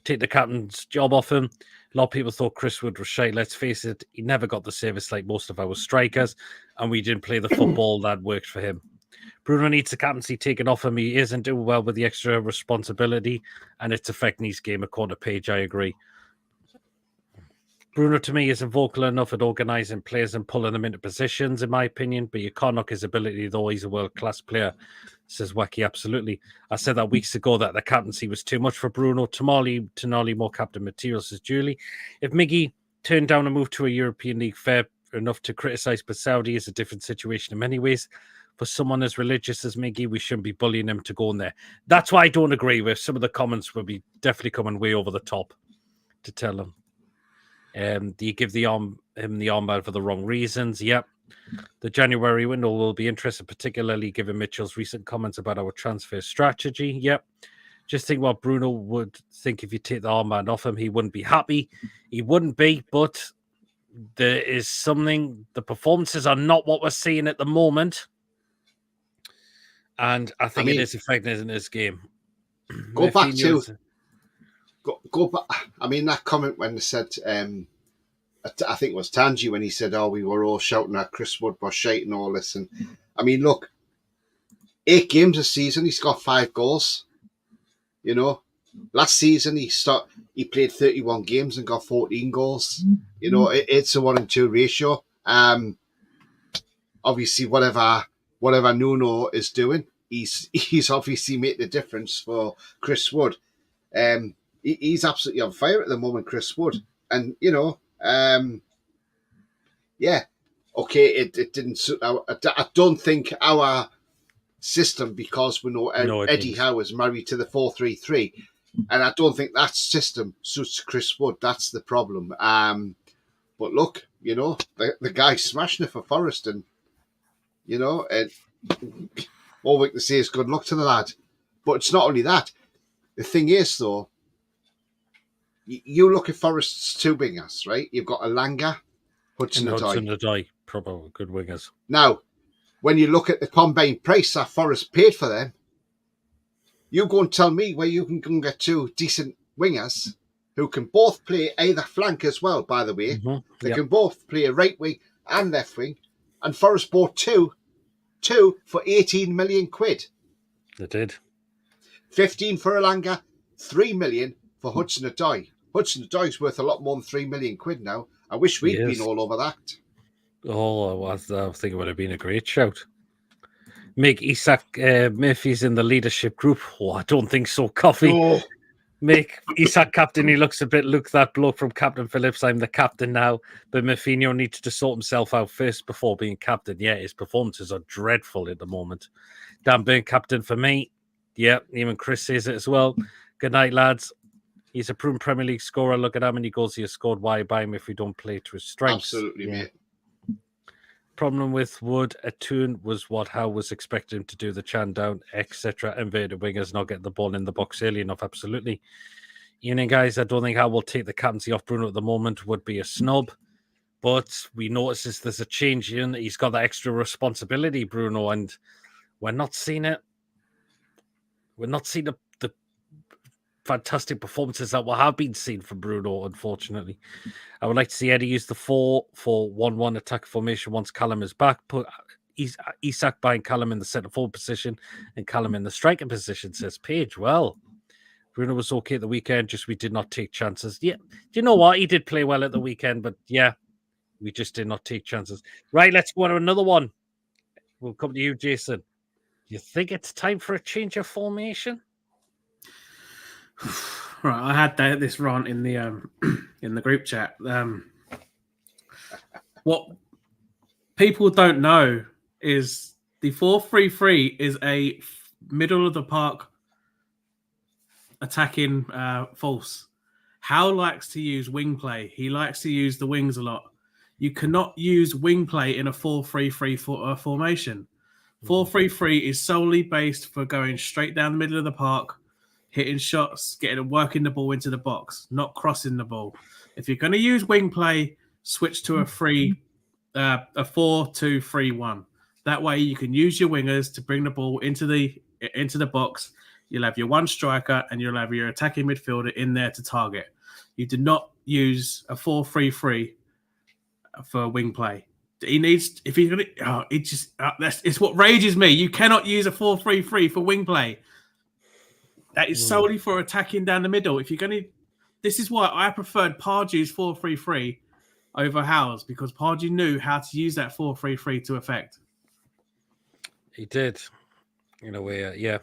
Take the captain's job off him. A lot of people thought Chris Wood was shy. Let's face it, he never got the service like most of our strikers, and we didn't play the football that worked for him. Bruno needs the captaincy taken off him. He isn't doing well with the extra responsibility, and it's affecting his game. According to Page, I agree. Bruno, to me, isn't vocal enough at organising players and pulling them into positions, in my opinion, but you can't knock his ability, though he's a world-class player, says Wacky. Absolutely. I said that weeks ago that the captaincy was too much for Bruno. Tonali, more captain material, says Julie. If Miggy turned down a move to a European League, fair enough to criticise, but Saudi is a different situation in many ways. For someone as religious as Miggy, we shouldn't be bullying him to go in there. That's why I don't agree with. Some of the comments will be definitely coming way over the top to tell him. Do you give him the armband for the wrong reasons? Yep. The January window will be interesting, particularly given Mitchell's recent comments about our transfer strategy. Yep. Just think what Bruno would think if you take the armband off him. He wouldn't be happy. He wouldn't be, but there is something. The performances are not what we're seeing at the moment. And I think it is affecting his game. Go back. I mean, that comment when they said, I think it was Tangi when he said, "Oh, we were all shouting at Chris Wood for shite and all this." And I mean, look, 8 games a season, he's got 5 goals. You know, last season he played 31 games and got 14 goals. You know, it's a 1-2 ratio. Obviously, whatever Nuno is doing, he's obviously made the difference for Chris Wood. He's absolutely on fire at the moment, Chris Wood, and you know, yeah, okay, it didn't suit I don't think our system, because we know Eddie Howe is married to the 4-3-3, and I don't think that system suits Chris Wood. That's the problem. But look, you know, the guy's smashing it for Forest, and you know, all we can say is good luck to the lad. But it's not only that. The thing is, though, you look at Forest's 2 wingers, right? You've got Elanga, Hudson-Odoi. Probably good wingers. Now, when you look at the combined price that Forest paid for them, you go and tell me where you can go and get 2 decent wingers who can both play either flank as well, by the way. Mm-hmm. They can both play a right wing and left wing. And Forest bought two for 18 million quid. They did. 15 for Elanga, 3 million for Hudson-Odoi. Hudson-Odoi's worth a lot more than 3 million quid now. I wish we'd been all over that. Oh, I think it would have been a great shout. Make Isak Murphy's in the leadership group. Oh, I don't think so, Coffee. No. Make Isak captain. He looks a bit, look that bloke from Captain Phillips. I'm the captain now. But Murphinho needs to sort himself out first before being captain. Yeah, his performances are dreadful at the moment. Dan Burn captain for me. Yeah, even Chris says it as well. Good night, lads. He's a proven Premier League scorer. Look at how many goals he has scored. Why buy him if we don't play to his strengths? Absolutely, mate. Problem with Wood at Toon was what Howe was expecting him to do, the chan down, etc. Inverted wingers not getting the ball in the box early enough. Absolutely. Evening, guys. I don't think Howe will take the captaincy off Bruno at the moment. Would be a snub. But we notice there's a change in. He's got that extra responsibility, Bruno, and we're not seeing it. We're not seeing the fantastic performances that have been seen from Bruno, unfortunately. I would like to see Eddie use the 4-4-1-1 attack formation once Callum is back. Put Isak behind Callum in the centre forward position and Callum in the striking position, says Page. Well, Bruno was okay at the weekend, just we did not take chances. Yeah, do you know what? He did play well at the weekend, but yeah, we just did not take chances. Right, let's go on to another one. We'll come to you, Jason. You think it's time for a change of formation? Right, I had this rant in the group chat. What people don't know is The 4-3-3 is a middle of the park attacking false. Howe likes to use wing play. He likes to use the wings a lot. You cannot use wing play in a 4-3-3 formation. 4-3-3 is solely based for going straight down the middle of the park, hitting shots, working the ball into the box, not crossing the ball. If you're going to use wing play, switch to a 4-2-3-1. That way you can use your wingers to bring the ball into the box. You'll have your one striker and you'll have your attacking midfielder in there to target. You do not use a 4-3-3 for wing play. He needs, if he's going to, it's what rages me. You cannot use a 4-3-3 for wing play. That is solely for attacking down the middle. If you're going to, this is why I preferred Pardew's 4-3-3 over Howe's, because Pardew knew how to use that 4-3-3 to effect. He did, in a way, yeah.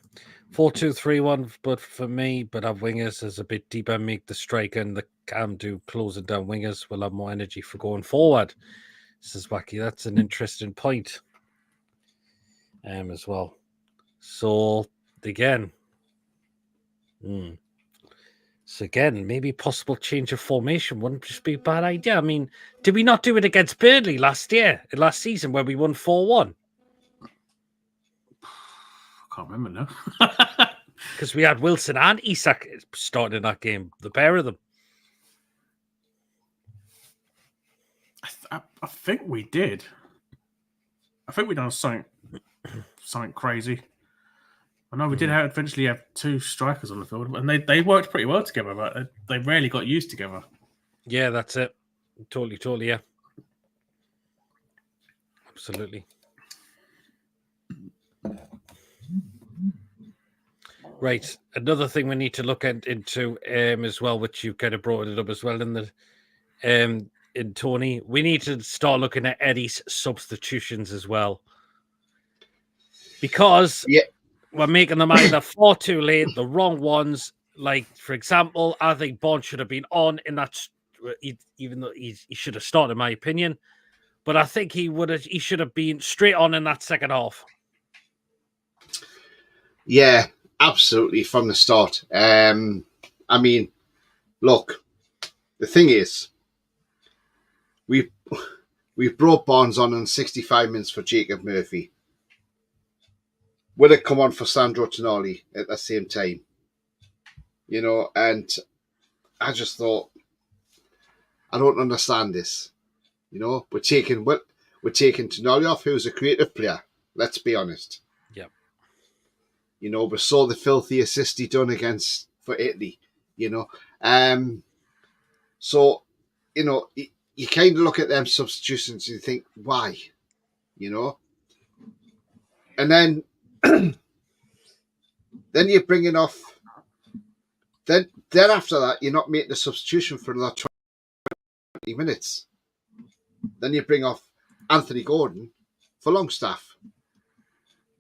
4-2-3-1, but for me, but have wingers as a bit deeper, make the striker and the cam do closing down wingers. Will have more energy for going forward. Says Wacky. That's an interesting point, as well. So again, maybe possible change of formation wouldn't just be a bad idea. I mean, did we not do it against Burnley last season, where we won 4-1? I can't remember now. Because we had Wilson and Isak starting that game, the pair of them. I think we did. I think we done something crazy. I know we did eventually have two strikers on the field, and they worked pretty well together, but they rarely got used together. Yeah, that's it. Totally, yeah. Absolutely. Right. Another thing we need to look into as well, which you kind of brought it up as well in the in Tony, we need to start looking at Eddie's substitutions as well. Because we're making them either far too late, the wrong ones. Like, for example, I think Bond should have been on in that, even though he should have started, in my opinion. But I think he should have been straight on in that second half. Yeah, absolutely, from the start. I mean, look, the thing is, we've brought Barnes on in 65 minutes for Jacob Murphy. Would it come on for Sandro Tonali at the same time? You know, and I just thought, I don't understand this. You know, we're taking Tonali off, who's a creative player. Let's be honest. Yep. You know, we saw the filthy assist he done for Italy. You know, so you know, you kind of look at them substitutions and you think, why? You know, and then you're bringing off. Then after that, you're not making a substitution for another 20 minutes. Then you bring off Anthony Gordon for Longstaff.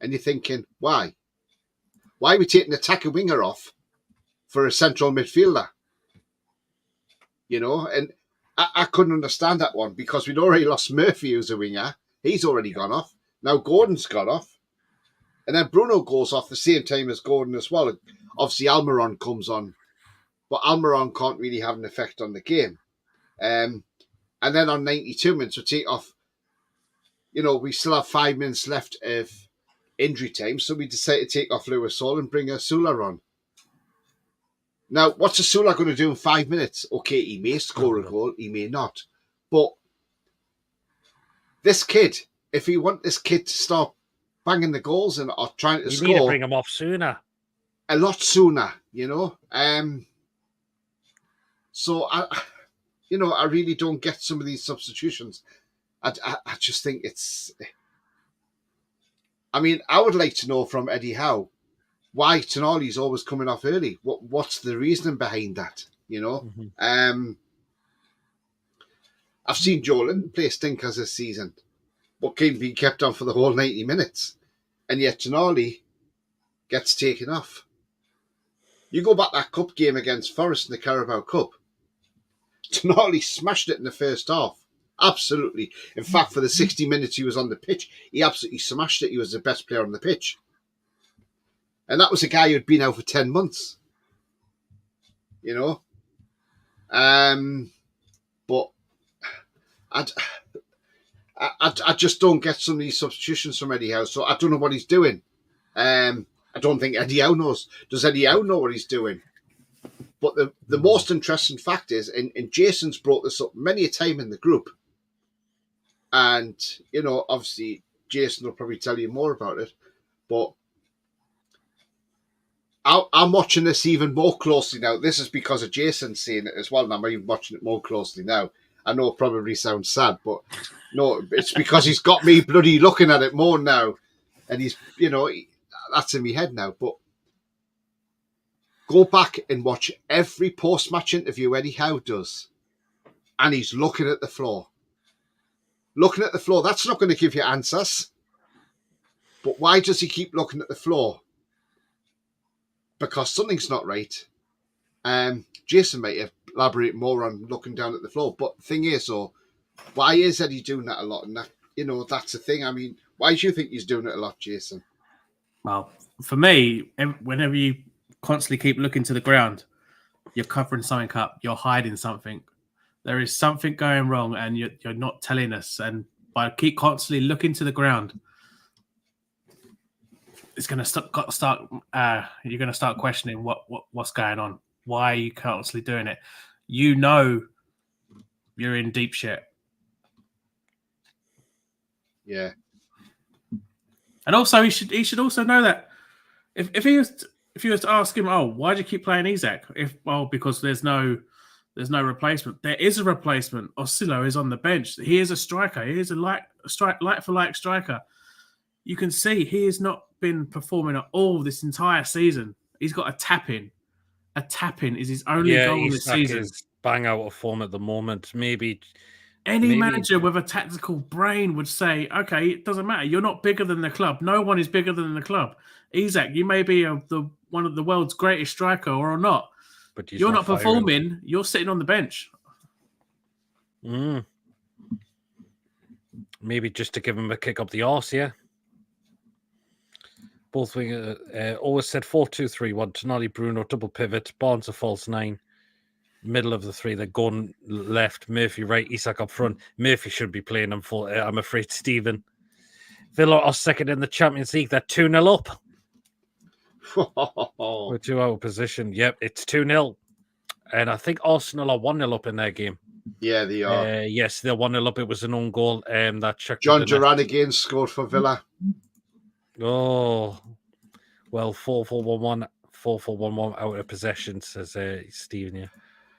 And you're thinking, why? Why are we taking an attacker winger off for a central midfielder? You know, and I couldn't understand that one, because we'd already lost Murphy, who's a winger. He's already gone off. Now Gordon's gone off. And then Bruno goes off the same time as Gordon as well. Obviously, Almiron comes on. But Almiron can't really have an effect on the game. And then on 92 minutes, we take off. You know, we still have 5 minutes left of injury time. So we decide to take off Lewis Hall and bring Asula on. Now, what's Asula going to do in 5 minutes? Okay, he may score a goal. He may not. But this kid, if you want this kid to start banging the goals and or trying to score, you need to bring him off sooner. A lot sooner, you know. So I really don't get some of these substitutions. I just think it's. I mean, I would like to know from Eddie Howe why Tonali's always coming off early. What's the reasoning behind that? You know. Mm-hmm. I've seen Joelin play stinkers this season, but can be kept on for the whole 90 minutes, and yet Tonali gets taken off. You go back that cup game against Forest in the Carabao Cup. Tonali smashed it in the first half. Absolutely. In fact, for the 60 minutes he was on the pitch, he absolutely smashed it. He was the best player on the pitch. And that was a guy who'd been out for 10 months. You know? But I just don't get some of these substitutions from Eddie Howe, so I don't know what he's doing. I don't think Eddie Howe knows. Does Eddie Howe know what he's doing? But the most interesting fact is, and Jason's brought this up many a time in the group, and, you know, obviously Jason will probably tell you more about it, but I'm watching this even more closely now. This is because of Jason seeing it as well, and I'm even watching it more closely now. I know it probably sounds sad, but no, it's because he's got me bloody looking at it more now, and he's, you know, that's in my head now. But go back and watch every post-match interview Eddie Howe does, and he's looking at the floor. Looking at the floor, that's not going to give you answers. But why does he keep looking at the floor? Because something's not right. Jason might elaborate more on looking down at the floor. But the thing is, why is Eddie doing that a lot? And that, you know, that's the thing. I mean, why do you think he's doing it a lot, Jason? Well, for me, whenever you constantly keep looking to the ground, you're covering something up, you're hiding something. There is something going wrong, and you're not telling us. And by keep constantly looking to the ground, it's going to start. You're going to start questioning what's going on. Why are you constantly doing it? You know, you're in deep shit. Yeah. And also, he should also know that if he was to ask him, oh, why do you keep playing Isak? Because there's no replacement. There is a replacement. Osilo is on the bench. He is a striker. He is a like for like striker. You can see he has not been performing at all this entire season. He's got a tap in. A tap in is his only goal this season. Is bang out of form at the moment. Maybe any manager with a tactical brain would say, okay, it doesn't matter. You're not bigger than the club. No one is bigger than the club. Isak, you may be one of the world's greatest striker or not. But you're not performing. You're sitting on the bench. Maybe just to give him a kick up the arse, yeah. Both wing always said 4-2-3-1. Tonali, Bruno, double pivot. Barnes a false 9. Middle of the three. They're going left. Murphy right. Isak up front. Murphy should be playing them for. I'm afraid Stephen. Villa are second in the Champions League. They're 2-0 up. We're 2-0 position. Yep, it's 2-0. And I think Arsenal are 1-0 up in their game. Yeah, they are. Yes, they're 1-0 up. It was an own goal. That John Duran again scored for Villa. Oh, well, 4-4-1-1, 4-4-1-1 out of possession, says Stephen. Yeah.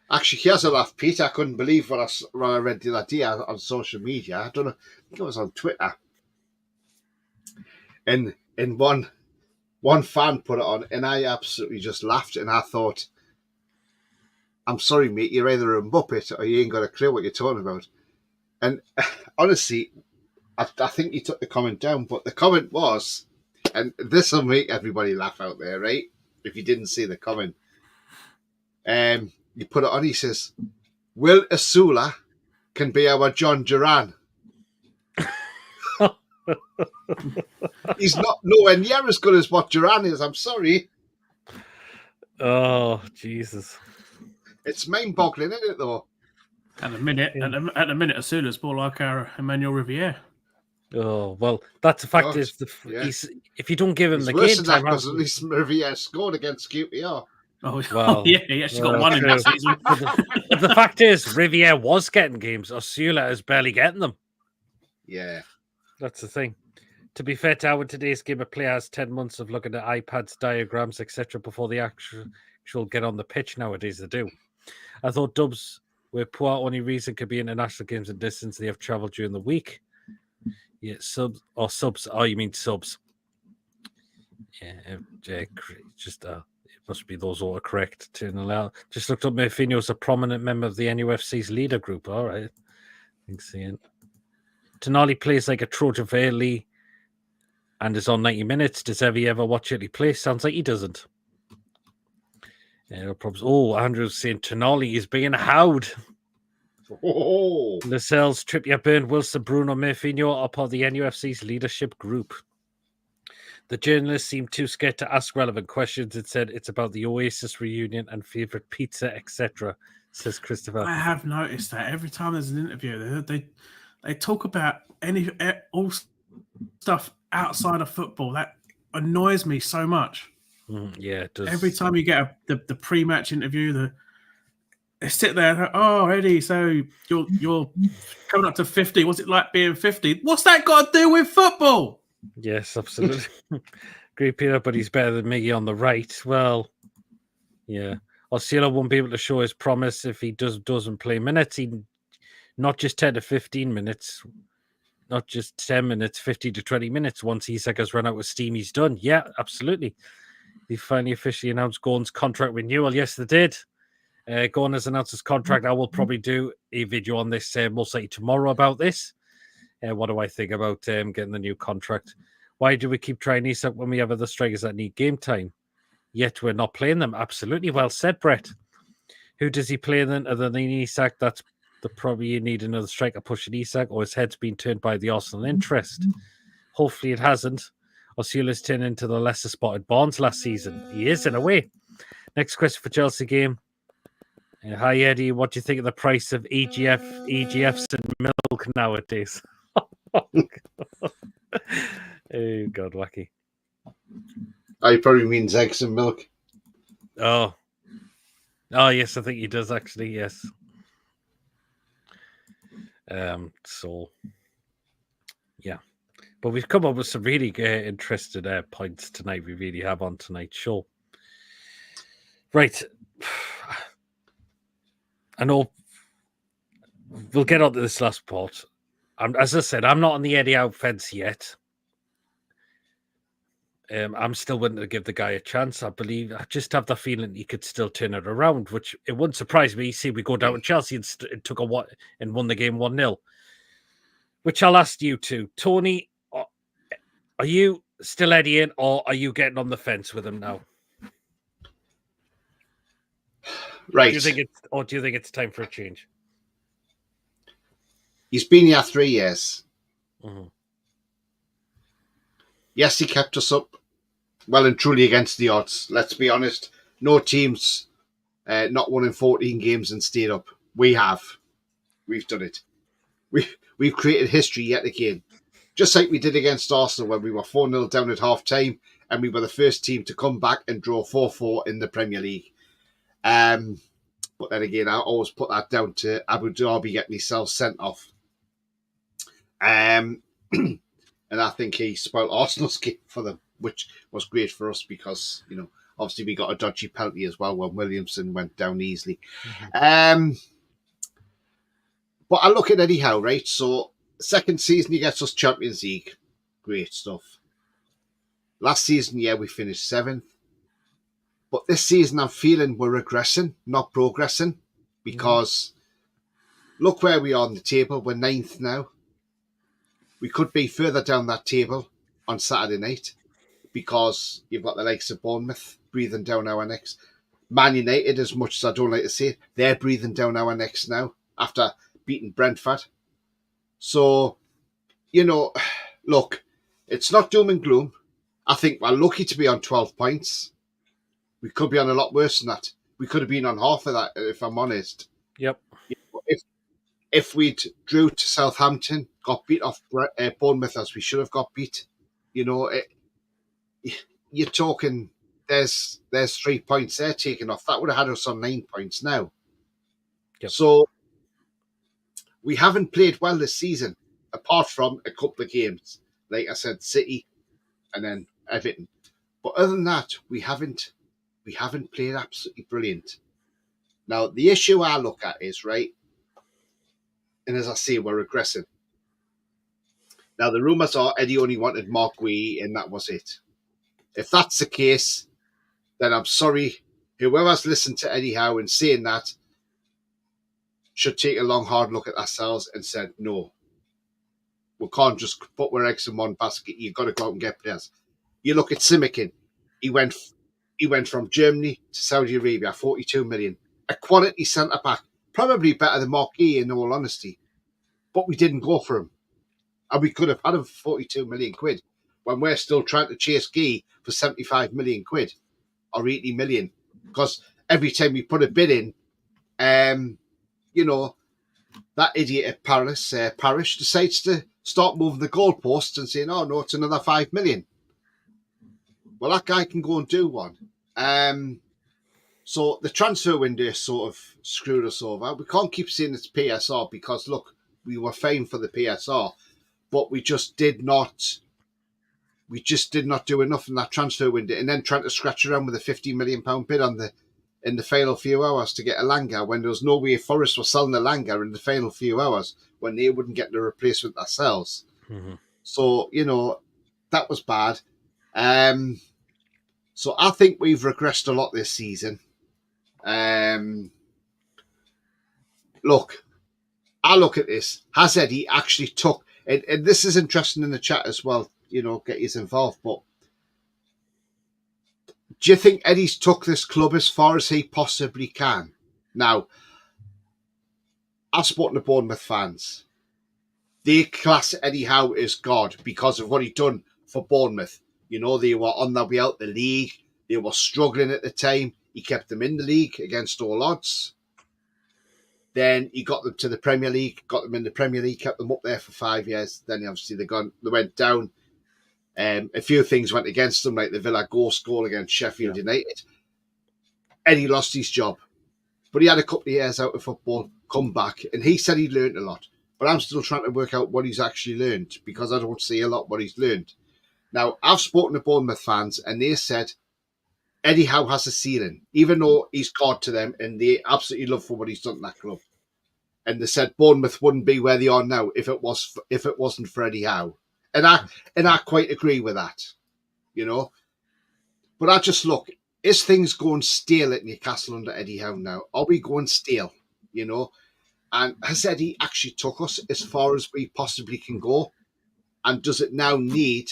Actually, here's a laugh, Pete. I couldn't believe what I read the other day on social media. I don't know. I think it was on Twitter. And one fan put it on, and I absolutely just laughed, and I thought, I'm sorry, mate, you're either a muppet or you ain't got a clue what you're talking about. And honestly, I think he took the comment down, but the comment was, and this will make everybody laugh out there, right? If you didn't see the comment. You put it on, he says, Will Asula can be our John Duran. He's not nowhere near as good as what Duran is, I'm sorry. Oh, Jesus. It's mind-boggling, isn't it, though? At the minute, Asula's more like our Emmanuel Riviere. Oh, well, that's the fact is, if you don't give him the game time... because at least Riviere scored against QPR. Oh, well, yeah, he actually got one in that season. The fact is, Riviere was getting games. Osula is barely getting them. Yeah. That's the thing. To be fair to in today's game, a player has 10 months of looking at iPads, diagrams, etc. before the actual get on the pitch nowadays. They do. I thought Dubs were poor. Only reason could be international games and distance. They have travelled during the week. Yeah, subs. Oh, you mean subs? Yeah, just it must be those all are correct. Just looked up. Murphinho's a prominent member of the NUFC's leader group. All right, thanks, Ian. Tonali plays like a Trojan for Italy and is on 90 minutes. Does ever watch Italy play? Sounds like he doesn't. Yeah, no problems. Oh, Andrew's saying Tonali is being howled. Oh, Lascelles, Trippier, Burn, Wilson, Bruno, Murphinho are part of the NUFC's leadership group. The journalists seemed too scared to ask relevant questions and said it's about the Oasis reunion and favourite pizza, etc., says Christopher. I have noticed that every time there's an interview, they talk about all stuff outside of football. That annoys me so much. Yeah, it does. Every time you get the pre-match interview, they sit there. Oh, Eddie, so you're coming up to 50. What's it like being 50? What's that got to do with football? Yes, absolutely. Great Peter, but he's better than Miggy on the right. Well, yeah. Osceola won't be able to show his promise if he doesn't play minutes. Not just 10 to 15 minutes, not just 10 minutes, 50 to 20 minutes. Once Isak has run out of steam, he's done. Yeah, absolutely. They finally officially announced Gordon's contract renewal. Yes, they did. Gordon has announced his contract. I will probably do a video on this most likely tomorrow about this. What do I think about getting the new contract? Why do we keep trying Isak when we have other strikers that need game time? Yet we're not playing them. Absolutely well said, Brett. Who does he play then other than Isak? That's probably you need another striker pushing Isak, or his head's been turned by the Arsenal interest. Hopefully it hasn't. Osceola's turned into the lesser spotted Barnes last season. He is in a way. Next question for Chelsea game. Hi Eddie, what do you think of the price of EGFs and milk nowadays? Oh God, wacky. He probably means eggs and milk. Oh yes, I think he does actually. Yes. So yeah, but we've come up with some really interesting points tonight. We really have on tonight's show. Right. I know we'll get on to this last part. As I said, I'm not on the Eddie Howe fence yet. I'm still willing to give the guy a chance. I just have the feeling he could still turn it around, which it wouldn't surprise me. See, we go down to Chelsea and took and won the game 1-0. Which I'll ask you to, Tony. Are you still Eddie in, or are you getting on the fence with him now? Right. Do you think it's time for a change? He's been here 3 years. Mm-hmm. Yes, he kept us up well and truly against the odds. Let's be honest. No teams not won in 14 games and stayed up. We have. We've done it. We've created history yet again. Just like we did against Arsenal when we were 4-0 down at half-time and we were the first team to come back and draw 4-4 in the Premier League. But then again, I always put that down to Abu Dhabi getting himself sent off. And I think he spoiled Arsenal's game for them, which was great for us because, obviously we got a dodgy penalty as well when Williamson went down easily. Mm-hmm. But I look at Eddie Howe, right? So, second season, he gets us Champions League. Great stuff. Last season, we finished 7th. But this season, I'm feeling we're regressing, not progressing, because look where we are on the table. We're 9th now. We could be further down that table on Saturday night because you've got the likes of Bournemouth breathing down our necks. Man United, as much as I don't like to say it, they're breathing down our necks now after beating Brentford. So, look, it's not doom and gloom. I think we're lucky to be on 12 points. We could be on a lot worse than that. We could have been on half of that, if I'm honest. Yep. If we'd drew to Southampton, got beat off Bournemouth as we should have got beat, you're talking, there's 3 points there taken off. That would have had us on 9 points now. Yep. So we haven't played well this season, apart from a couple of games. Like I said, City and then Everton. But other than that, we haven't played absolutely brilliant. Now, the issue I look at is, right, and as I say, we're regressing. Now, the rumours are Eddie only wanted Mark Guéhi, and that was it. If that's the case, then I'm sorry. Whoever's listened to Eddie Howe and saying that should take a long, hard look at ourselves and said, no, we can't just put our eggs in one basket. You've got to go out and get players. You look at Simikin. He went from Germany to Saudi Arabia, 42 million. A quality centre-back probably better than Marquis, in all honesty. But we didn't go for him. And we could have had him for 42 million quid when we're still trying to chase Guy for 75 million quid or 80 million. Because every time we put a bid in, you know, that idiot at Parish decides to start moving the goalposts and saying, oh, no, it's another 5 million. Well, that guy can go and do one. So the transfer window sort of screwed us over. We can't keep saying it's PSR because, look, we were fine for the PSR, but we just did not do enough in that transfer window. And then trying to scratch around with a £50 million bid in the final few hours to get Elanga when there was no way Forest was selling Elanga in the final few hours when they wouldn't get the replacement themselves. Mm-hmm. So, you know, that was bad. So I think we've regressed a lot this season. Look, I look at this. Has Eddie actually took, and this is interesting in the chat as well, you know, get you involved, but do you think Eddie's took this club as far as he possibly can? Now, I've spoken to Bournemouth fans. They class Eddie Howe as God because of what he'd done for Bournemouth. You know, they were on their way out the league. They were struggling at the time. He kept them in the league against all odds. Then he got them to the Premier League, got them in the Premier League, kept them up there for 5 years. Then obviously they went down. A few things went against them, like the Villa ghost goal against Sheffield United. Eddie lost his job. But he had a couple of years out of football, come back, and he said he learned a lot. But I'm still trying to work out what he's actually learned because I don't see a lot what he's learned. Now, I've spoken to Bournemouth fans and they said Eddie Howe has a ceiling, even though he's God to them and they absolutely love for what he's done in that club. And they said Bournemouth wouldn't be where they are now if it wasn't for Eddie Howe. And I quite agree with that, you know. But I just look, is things going stale at Newcastle under Eddie Howe now? Are we going stale, you know? And has Eddie actually took us as far as we possibly can go? And does it now need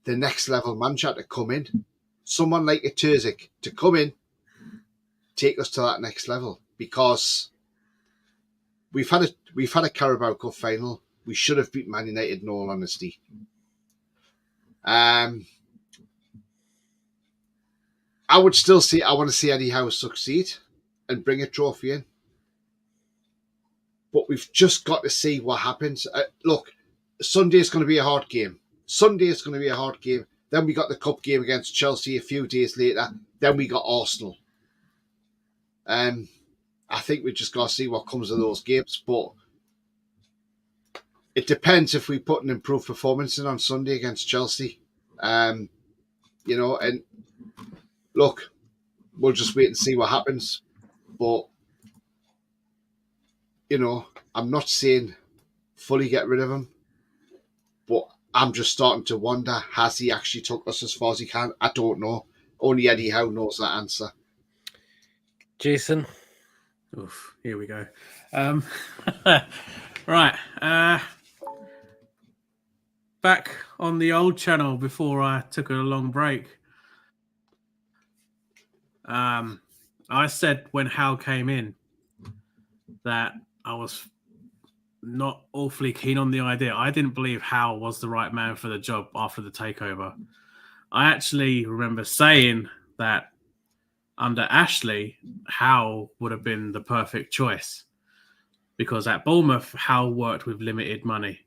the next level manager to come in? Someone like a Terzic to come in, take us to that next level. Because we've had a Carabao Cup final. We should have beaten Man United in all honesty. I would still say I want to see Eddie Howe succeed and bring a trophy in. But we've just got to see what happens. Look, Sunday is going to be a hard game. Then we got the cup game against Chelsea a few days later. Then we got Arsenal. I think we just got to see what comes of those games. But it depends if we put an improved performance in on Sunday against Chelsea. You know, and look, we'll just wait and see what happens. But, you know, I'm not saying fully get rid of him, but I'm just starting to wonder, has he actually took us as far as he can? I don't know. Only Eddie Howe knows that answer. Jason? Oof, here we go. Right. Back on the old channel before I took a long break, I said when Howe came in that I was not awfully keen on the idea. I didn't believe Howe was the right man for the job after the takeover. I actually remember saying that under Ashley, Howe would have been the perfect choice because at Bournemouth, Howe worked with limited money.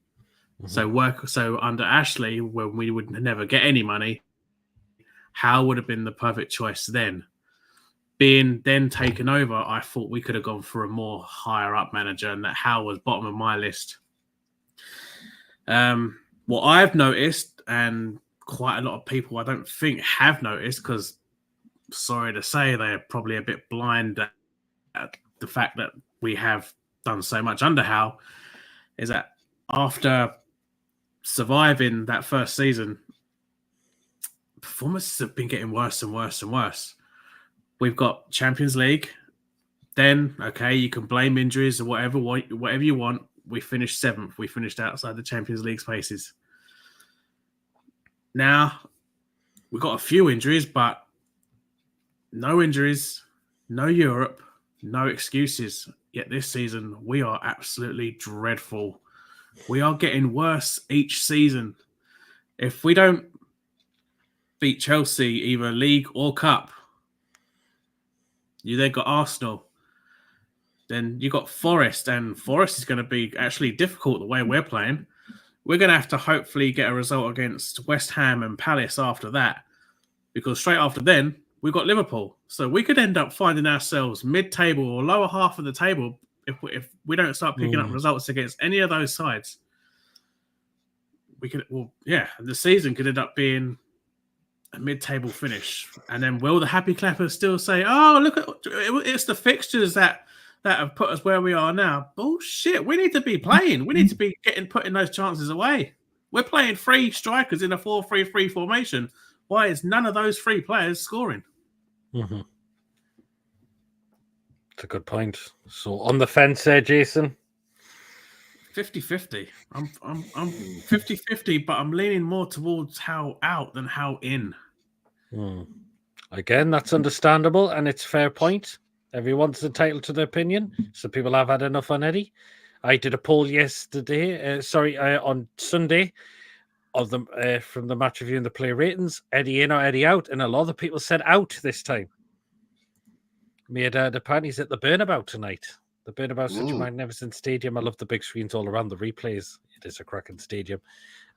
Mm-hmm. So under Ashley, when we would never get any money, Howe would have been the perfect choice then. Being then taken over, I thought we could have gone for a more higher up manager, and that Howe was bottom of my list. What I've noticed, and quite a lot of people I don't think have noticed, because sorry to say, they're probably a bit blind at the fact that we have done so much under Howe, is that after surviving that first season, performances have been getting worse and worse and worse. We've got Champions League. Then, okay, you can blame injuries or whatever you want. We finished 7th. We finished outside the Champions League spaces. Now, we've got a few injuries, but no injuries, no Europe, No excuses. Yet this season, we are absolutely dreadful. We are getting worse each season. If we don't beat Chelsea, either league or cup, you then got Arsenal. Then you got Forest, and Forest is going to be actually difficult the way we're playing. We're going to have to hopefully get a result against West Ham and Palace after that, because straight after then, we've got Liverpool. So we could end up finding ourselves mid-table or lower half of the table if we don't start picking up results against any of those sides. The season could end up being a mid-table finish. And then will the happy clappers still say, oh, look, it's the fixtures that have put us where we are now? Bullshit. We need to be playing. We need to be putting those chances away. We're playing 3 strikers in a 4-3-3 formation. Why is none of those 3 players scoring? Mm-hmm. That's a good point. So on the fence there, Jason? 50-50. I'm 50-50, but I'm leaning more towards how out than how in. Again, that's understandable, and it's fair point. Everyone's entitled to their opinion. So people have had enough on Eddie. I did a poll on Sunday of them from the match review and the player ratings. Eddie in or Eddie out, and a lot of people said out this time. Made the parties at the Burnabout tonight. The Burnabout's such a magnificent stadium. I love the big screens all around the replays. It is a cracking stadium.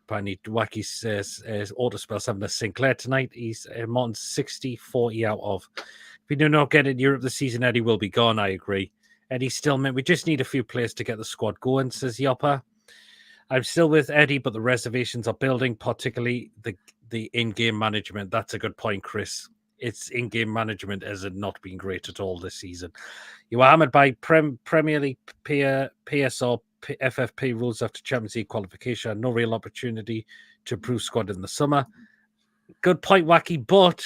Apparently, Wacky says Autospell's having a Sinclair tonight. He's Martin's 60-40 out of. If we do not get in Europe this season, Eddie will be gone. I agree. Eddie still meant we just need a few players to get the squad going, says Yopper. I'm still with Eddie, but the reservations are building, particularly the in-game management. That's a good point, Chris. Its in-game management has not been great at all this season. You were hammered by Premier League, PSR, FFP rules after Champions League qualification. No real opportunity to improve squad in the summer. Good point, Wacky, but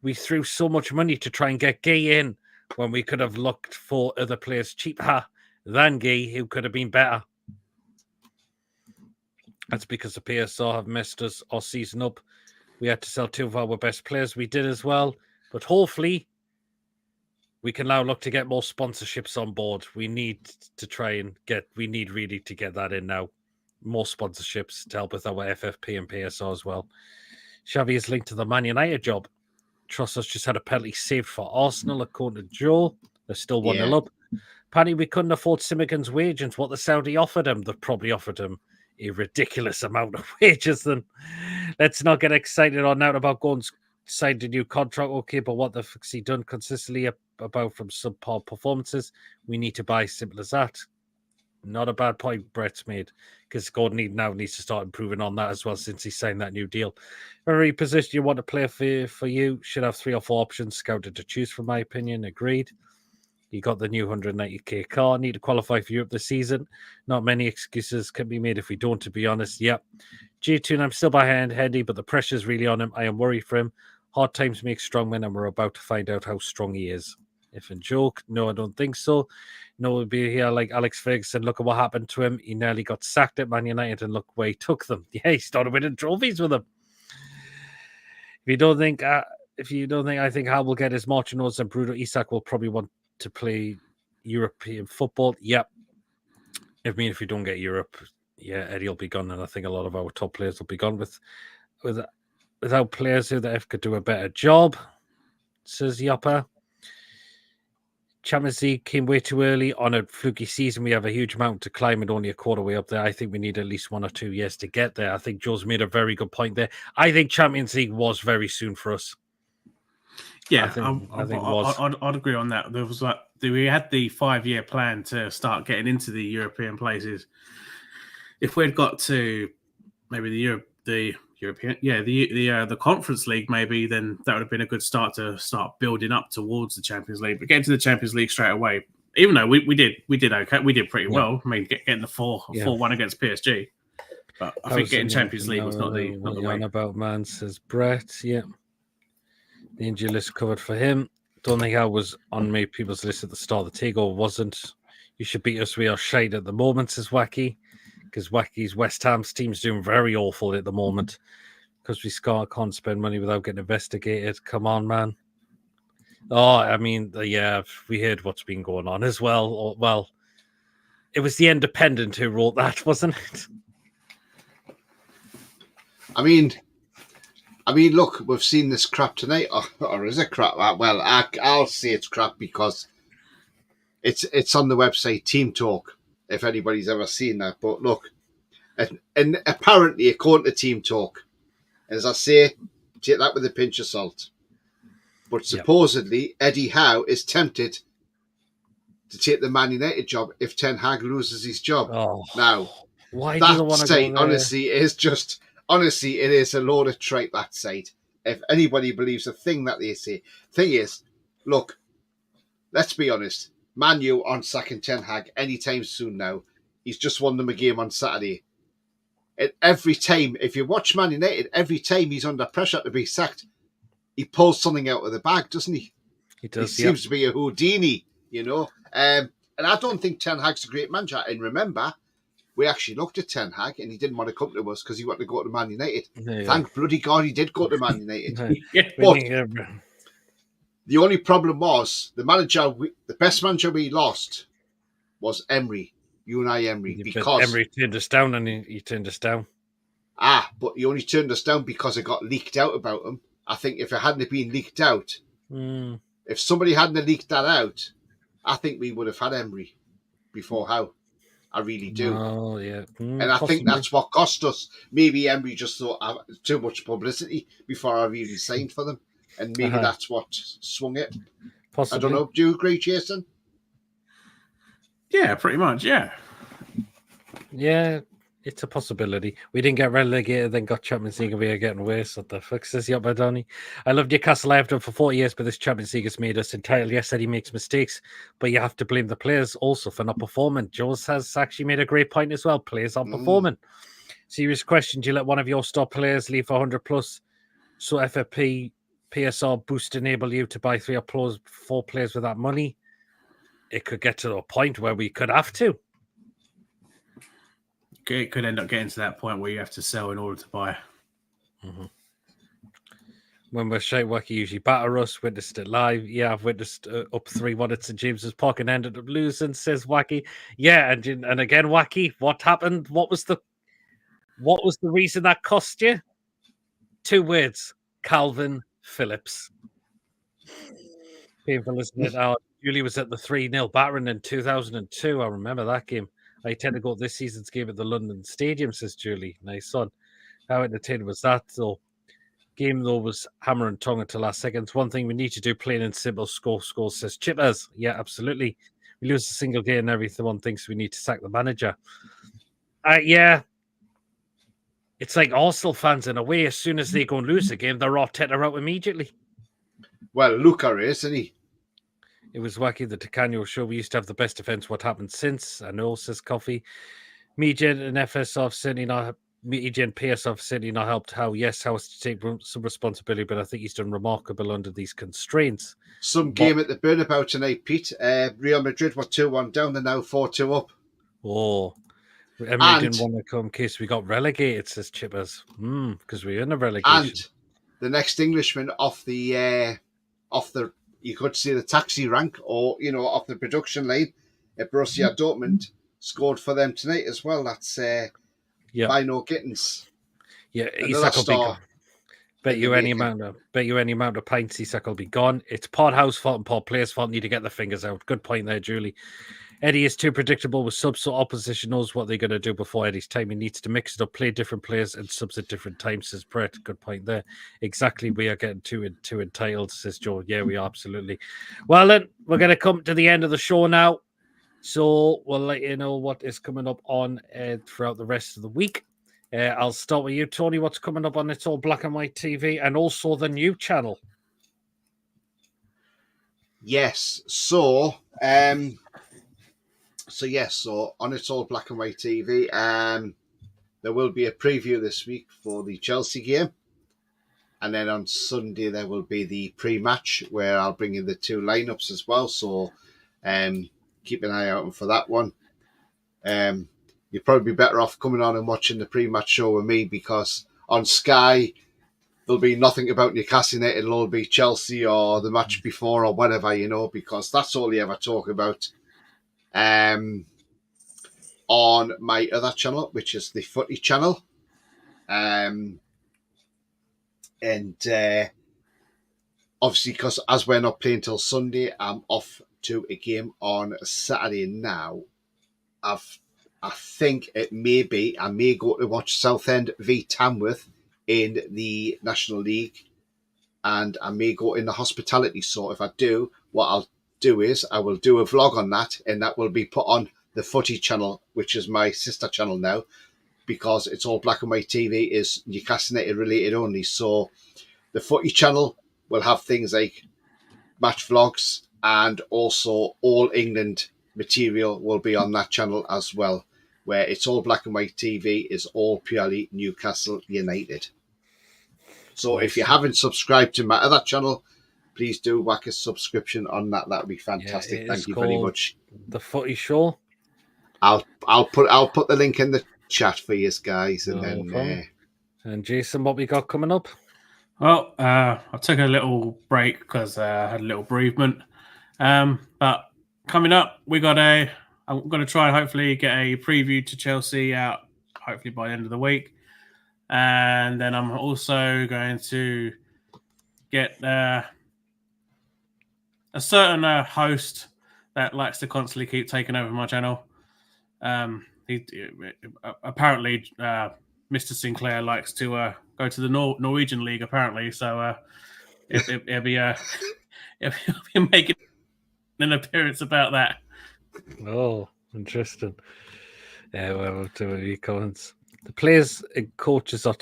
we threw so much money to try and get Gay in when we could have looked for other players cheaper than Gay who could have been better. That's because the PSR have messed us our season up. We had to sell 2 of our best players. We did as well. But hopefully, we can now look to get more sponsorships on board. We need to really get that in now. More sponsorships to help with our FFP and PSR as well. Xavi is linked to the Man United job. Trossard's just had a penalty saved for Arsenal, according to Joe. They're still 1-0 up. Apparently, we couldn't afford Simigan's wages. What the Saudi offered him, they've probably offered him a ridiculous amount of wages. Then let's not get excited or out about going signed a new contract. Okay, but what the fuck's he done consistently about from subpar performances? We need to buy. Simple as that. Not a bad point Brett's made, because Gordon now needs to start improving on that as well since he signed that new deal. Every position you want to play for you should have 3 or 4 options scouted to choose from, my opinion. Agreed. You got the new 190k car. Need to qualify for Europe this season. Not many excuses can be made if we don't, to be honest. Yep. J2, I'm still behind Hendy, but the pressure's really on him. I am worried for him. Hard times make strong men, and we're about to find out how strong he is. If a joke, no, I don't think so. No, we'll be here like Alex Ferguson. Look at what happened to him. He nearly got sacked at Man United, and look where he took them. Yeah, he started winning trophies with them. If you don't think, I think Hal will get his marching orders, and Bruno Isak will probably want to play European football. Yep. If we don't get Europe, yeah, Eddie will be gone, and I think a lot of our top players will be gone without players who the F could do a better job, says Yopper. Champions League came way too early on a fluky season. We have a huge amount to climb and only a quarter way up there. I think we need at least 1 or 2 years to get there. I think Joe's made a very good point there. I think Champions League was very soon for us. Yeah, I'd agree on that. There was we had the 5-year plan to start getting into the European places. If we'd got to maybe the Conference League, maybe, then that would have been a good start to start building up towards the Champions League. But getting to the Champions League straight away, even though we did okay, we did pretty well. I mean, getting the 4-1 against PSG. But I think getting Champions League was not the way. About man, says Brett. Yeah. The injury list covered for him. Don't think I was on many people's list at the start of the takeover. Wasn't. You should beat us. We are shade at the moment, says Wacky. Because Wacky's West Ham's team's doing very awful at the moment. Because we can't spend money without getting investigated. Come on, man. Oh, I mean, yeah, we heard what's been going on as well. Well, it was the Independent who wrote that, wasn't it? I mean, look, we've seen this crap tonight, or is it crap? Well, I'll say it's crap because it's on the website Team Talk. If anybody's ever seen that, but look, and apparently, according to Team Talk, as I say, take that with a pinch of salt. But supposedly, Eddie Howe is tempted to take the Man United job if Ten Hag loses his job. Oh, now, why do they that want to site, go there? honestly, it is a load of tripe, that site. If anybody believes a thing that they say. Thing is, look, let's be honest. Man U aren't sacking Ten Hag anytime soon now. He's just won them a game on Saturday. And every time, if you watch Man United, every time he's under pressure to be sacked, he pulls something out of the bag, doesn't he? He does. He seems to be a Houdini, you know. And I don't think Ten Hag's a great manager. And remember, we actually looked at Ten Hag and he didn't want to come to us because he wanted to go to Man United. Yeah. Thank bloody God he did go to Man United. But the only problem was the best manager we lost was Emery, Unai Emery, because Emery turned us down, and he turned us down. But he only turned us down because it got leaked out about him. I think if it hadn't been leaked out, if somebody hadn't leaked that out, I think we would have had Emery before Howe. I really do. Oh, yeah. And I think that's what cost us. Maybe Emery just thought too much publicity before I really signed for them. And maybe that's what swung it. Possibly. I don't know. Do you agree, Jason? Yeah, pretty much, yeah. Yeah, it's a possibility. We didn't get relegated, then got Champions League, and we are getting worse. What the fuck says you up, Donny? I love Newcastle. I have done for 40 years, but this Champions League has made us entitled. Yes, that he makes mistakes, but you have to blame the players also for not performing. Jules has actually made a great point as well. Players aren't performing. Serious question. Do you let one of your star players leave for 100 plus? So FFP, PSR boost enable you to buy 3 or 4 players with that money? It could get to a point where we could have to. It could end up getting to that point where you have to sell in order to buy. When we're shite, Wacky usually batter us. Witnessed it live. Yeah, I've witnessed up 3-1 at St James's Park and ended up losing, says Wacky. Yeah, and again, Wacky, what happened? What was the reason that cost you? 2 words. Calvin Phillips. Painful, isn't it? Julie was at the 3-0 battering in 2002. I remember that game. I tend to go to this season's game at the London Stadium, says Julie. Nice son. How entertaining was that, though? Game, though, was hammer and tongue until last seconds. One thing we need to do, plain and simple, score, says Chippers. Yeah, absolutely. We lose a single game and everyone thinks we need to sack the manager. Yeah. It's like Arsenal fans in a way. As soon as they go and lose a game, they're all tether out immediately. Well, Luca is, isn't he? It was Wacky, the Tacano show. We used to have the best defense. What happened since? I know, says Coffee. Media and FSR have certainly not. Media and PSR have certainly not helped Howe. Yes, Howe has to take some responsibility, but I think he's done remarkable under these constraints. Some game at the Bernabeu tonight, Pete. Real Madrid were 2-1 down. They're now 4-2 up. Oh, Emery didn't want to come in case we got relegated, says Chippers. Because we're in a relegation. And the next Englishman off the you could say the taxi rank, or off the production line at Borussia Dortmund, scored for them tonight as well. That's Bino Gittins. Yeah, Isak will be gone. Bet you any amount of pints Isak will be gone. It's Podhouse fault and Pod players' fault. Need to get their fingers out. Good point there, Julie. Eddie is too predictable with subs, so opposition knows what they're going to do before Eddie's time. He needs to mix it up, play different players and subs at different times, says Brett. Good point there. Exactly, we are getting too entitled, says Joe. Yeah, we are, absolutely. Well, then, we're going to come to the end of the show now. So we'll let you know what is coming up on throughout the rest of the week. I'll start with you, Tony. What's coming up on It's All Black and White TV and also the new channel? Yes. So on It's All Black and White TV, there will be a preview this week for the Chelsea game. And then on Sunday, there will be the pre-match where I'll bring in the 2 lineups as well. So keep an eye out for that one. You'd probably be better off coming on and watching the pre-match show with me, because on Sky, there'll be nothing about Newcastle United. It'll all be Chelsea or the match before or whatever, because that's all you ever talk about. On my other channel, which is the Footy channel. And obviously, because as we're not playing till Sunday, I'm off to a game on Saturday now. I think it may be, I may go to watch Southend v Tamworth in the National League, and I may go in the hospitality. So if I do, what I'll do is I will do a vlog on that, and that will be put on the Footy channel, which is my sister channel now, because it's all black and white TV, is Newcastle United related only. So the Footy channel will have things like match vlogs, and also all England material will be on that channel as well, where it's all black and white TV, is all purely Newcastle United. So if you haven't subscribed to my other channel, please do whack a subscription on that. That'd be fantastic. Thank you very much. The Footy Show. I'll put the link in the chat for you guys, and then. And Jason, what we got coming up? Well, I took a little break because I had a little bereavement. But coming up, I'm going to try and hopefully get a preview to Chelsea out, hopefully by the end of the week. And then I'm also going to get a certain host that likes to constantly keep taking over my channel. Apparently, Mr. Sinclair likes to go to the Norwegian League, apparently. So he'll be making an appearance about that. Oh, interesting. Yeah, well, to comments. The players and coaches are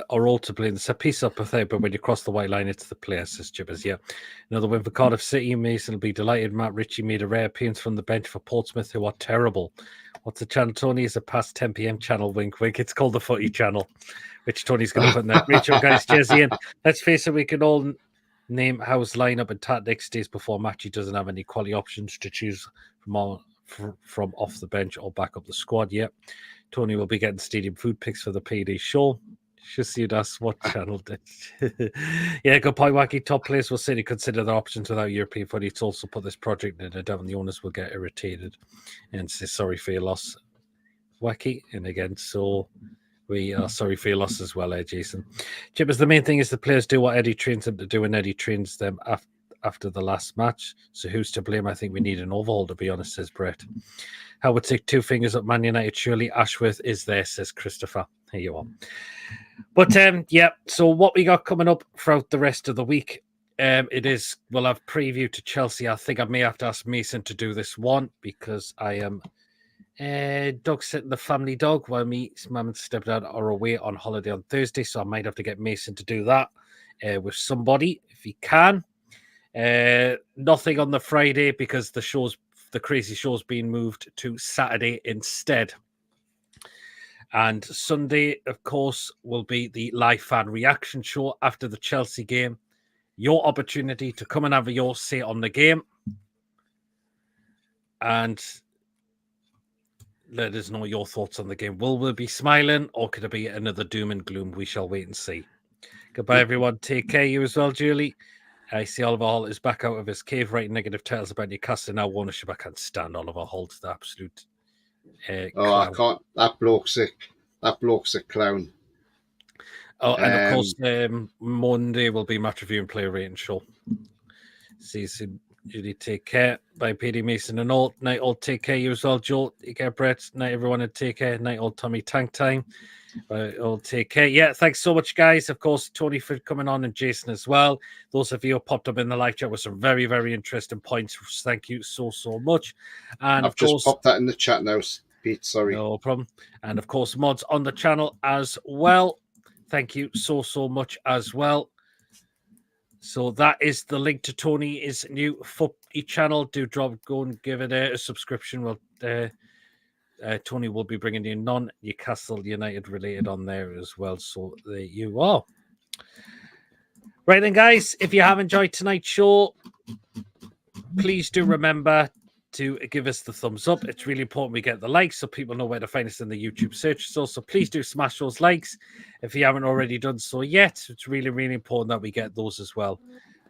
all to blame. It's a piece up of there, but when you cross the white line, it's the players, says Jibbers. Yeah. Another win for Cardiff City. Mason will be delighted. Matt Ritchie made a rare appearance from the bench for Portsmouth, who are terrible. What's the channel, Tony? Is a past 10 p.m. channel, wink, wink. It's called the Footy channel, which Tony's going to put in there. Rachel, guys, Jesse, and let's face it, we can all name Howe's lineup and tactics days before match. He doesn't have any quality options to choose from off the bench or back up the squad yet. Tony will be getting stadium food picks for the PD show. Should see us what channel did. Yeah, good point, Wacky. Top players will certainly consider their options without European footy. It's also put this project in a down. The owners will get irritated and say sorry for your loss, Wacky. And again, so we are sorry for your loss as well, Jason. Chippers, the main thing is the players do what Eddie trains them to do, and Eddie trains them after the last match. So who's to blame? I think we need an overhaul, to be honest, says Brett. I would take two fingers up Man United. Surely Ashworth is there, says Christopher. Here you are. But yeah, so what we got coming up throughout the rest of the week, we'll have preview to Chelsea. I think I may have to ask Mason to do this one because I am dog sitting the family dog while me, mum and stepdad are away on holiday on Thursday. So I might have to get Mason to do that with somebody if he can. Nothing on the Friday because the crazy show's being moved to Saturday instead. And Sunday, of course, will be the live fan reaction show after the Chelsea game. Your opportunity to come and have your say on the game. And let us know your thoughts on the game. Will we be smiling or could it be another doom and gloom? We shall wait and see. Goodbye, everyone. Take care. You as well, Julie. I see Oliver Hall is back out of his cave writing negative tales about Newcastle. Now, ownership. I can't stand Oliver Hall. The absolute I can't. That bloke's a clown. Oh, and of course, Monday will be match review and player rating show. See you soon. Julie, take care. Bye, PD Mason and all. Night all, take care. You as well, Joel. Take care, Brett. Night, everyone, and take care. Night all, Tommy. Tank time. Bye, all, take care. Yeah, thanks so much, guys. Of course, Tony for coming on and Jason as well. Those of you who popped up in the live chat with some very, very interesting points. Thank you so much. And I've just popped that in the chat now, Pete. Sorry. No problem. And of course, mods on the channel as well. Thank you so much as well. So that is the link to Tony's new Footy channel. Do go and give it a subscription. Well, Tony will be bringing you non-Newcastle United related on there as well. So there you are. Right then, guys, if you have enjoyed tonight's show, please do remember to give us the thumbs up. It's really important we get the likes so people know where to find us in the YouTube search. So please do smash those likes if you haven't already done so yet. It's really, really important that we get those as well.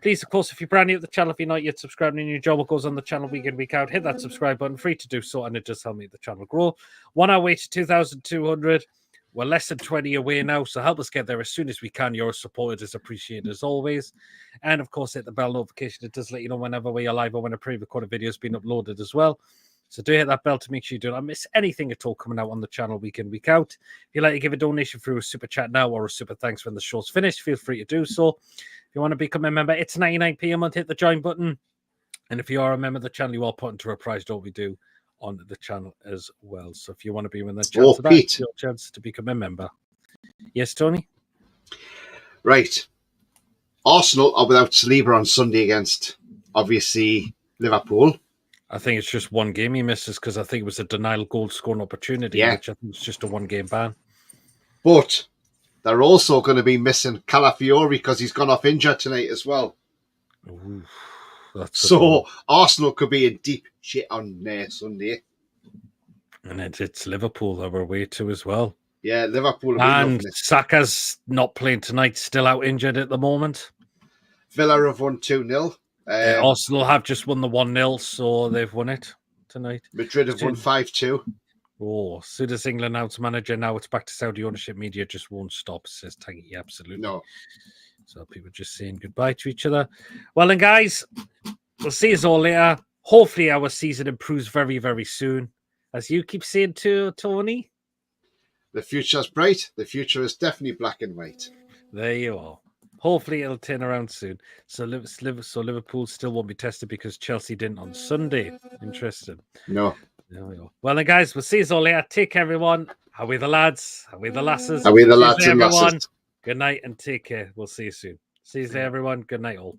Please, of course, if you're brand new to the channel, if you're not yet subscribed and you enjoy what goes on the channel week in, week out, hit that subscribe button, free to do so, and it does help me the channel grow. 1 hour way to 2,200. We're less than 20 away now, so help us get there as soon as we can. Your support is appreciated as always. And, of course, hit the bell notification. It does let you know whenever we are live or when a pre-recorded video has been uploaded as well. So do hit that bell to make sure you do not miss anything at all coming out on the channel week in, week out. If you'd like to give a donation through a super chat now or a super thanks when the show's finished, feel free to do so. If you want to become a member, it's 99p a month. Hit the join button. And if you are a member of the channel, you are put into a prize draw we do on the channel as well. So if you want to be with the chance of that, it's your chance to become a member. Yes, Tony? Right. Arsenal are without Saliba on Sunday against, obviously, Liverpool. I think it's just one game he misses because I think it was a denial goal scoring opportunity, which I think is just a one-game ban. But they're also going to be missing Calafiori because he's gone off injured tonight as well. Ooh, so Arsenal could be in deep shit on Sunday. And it's Liverpool that we're away to as well. Yeah, Liverpool. And Saka's not playing tonight, still out injured at the moment. Villa have won 2-0. Arsenal have just won the 1-0, so they've won it tonight. Madrid have won 5-2. Oh, as soon as England announced manager, now it's back to Saudi ownership. Media just won't stop, says Tangy. Absolutely. No. So people just saying goodbye to each other. Well, then, guys, we'll see you all later. Hopefully our season improves very, very soon. As you keep saying to Tony. The future's bright. The future is definitely black and white. There you are. Hopefully it'll turn around soon. So Liverpool still won't be tested because Chelsea didn't on Sunday. Interesting. No. There we are. Well, then, guys, we'll see you all later. Take care, everyone. How are we the lads? How are we the lasses? How are we the lads and everyone. lasses? Good night and take care. We'll see you soon. See you there, everyone. Good night, all.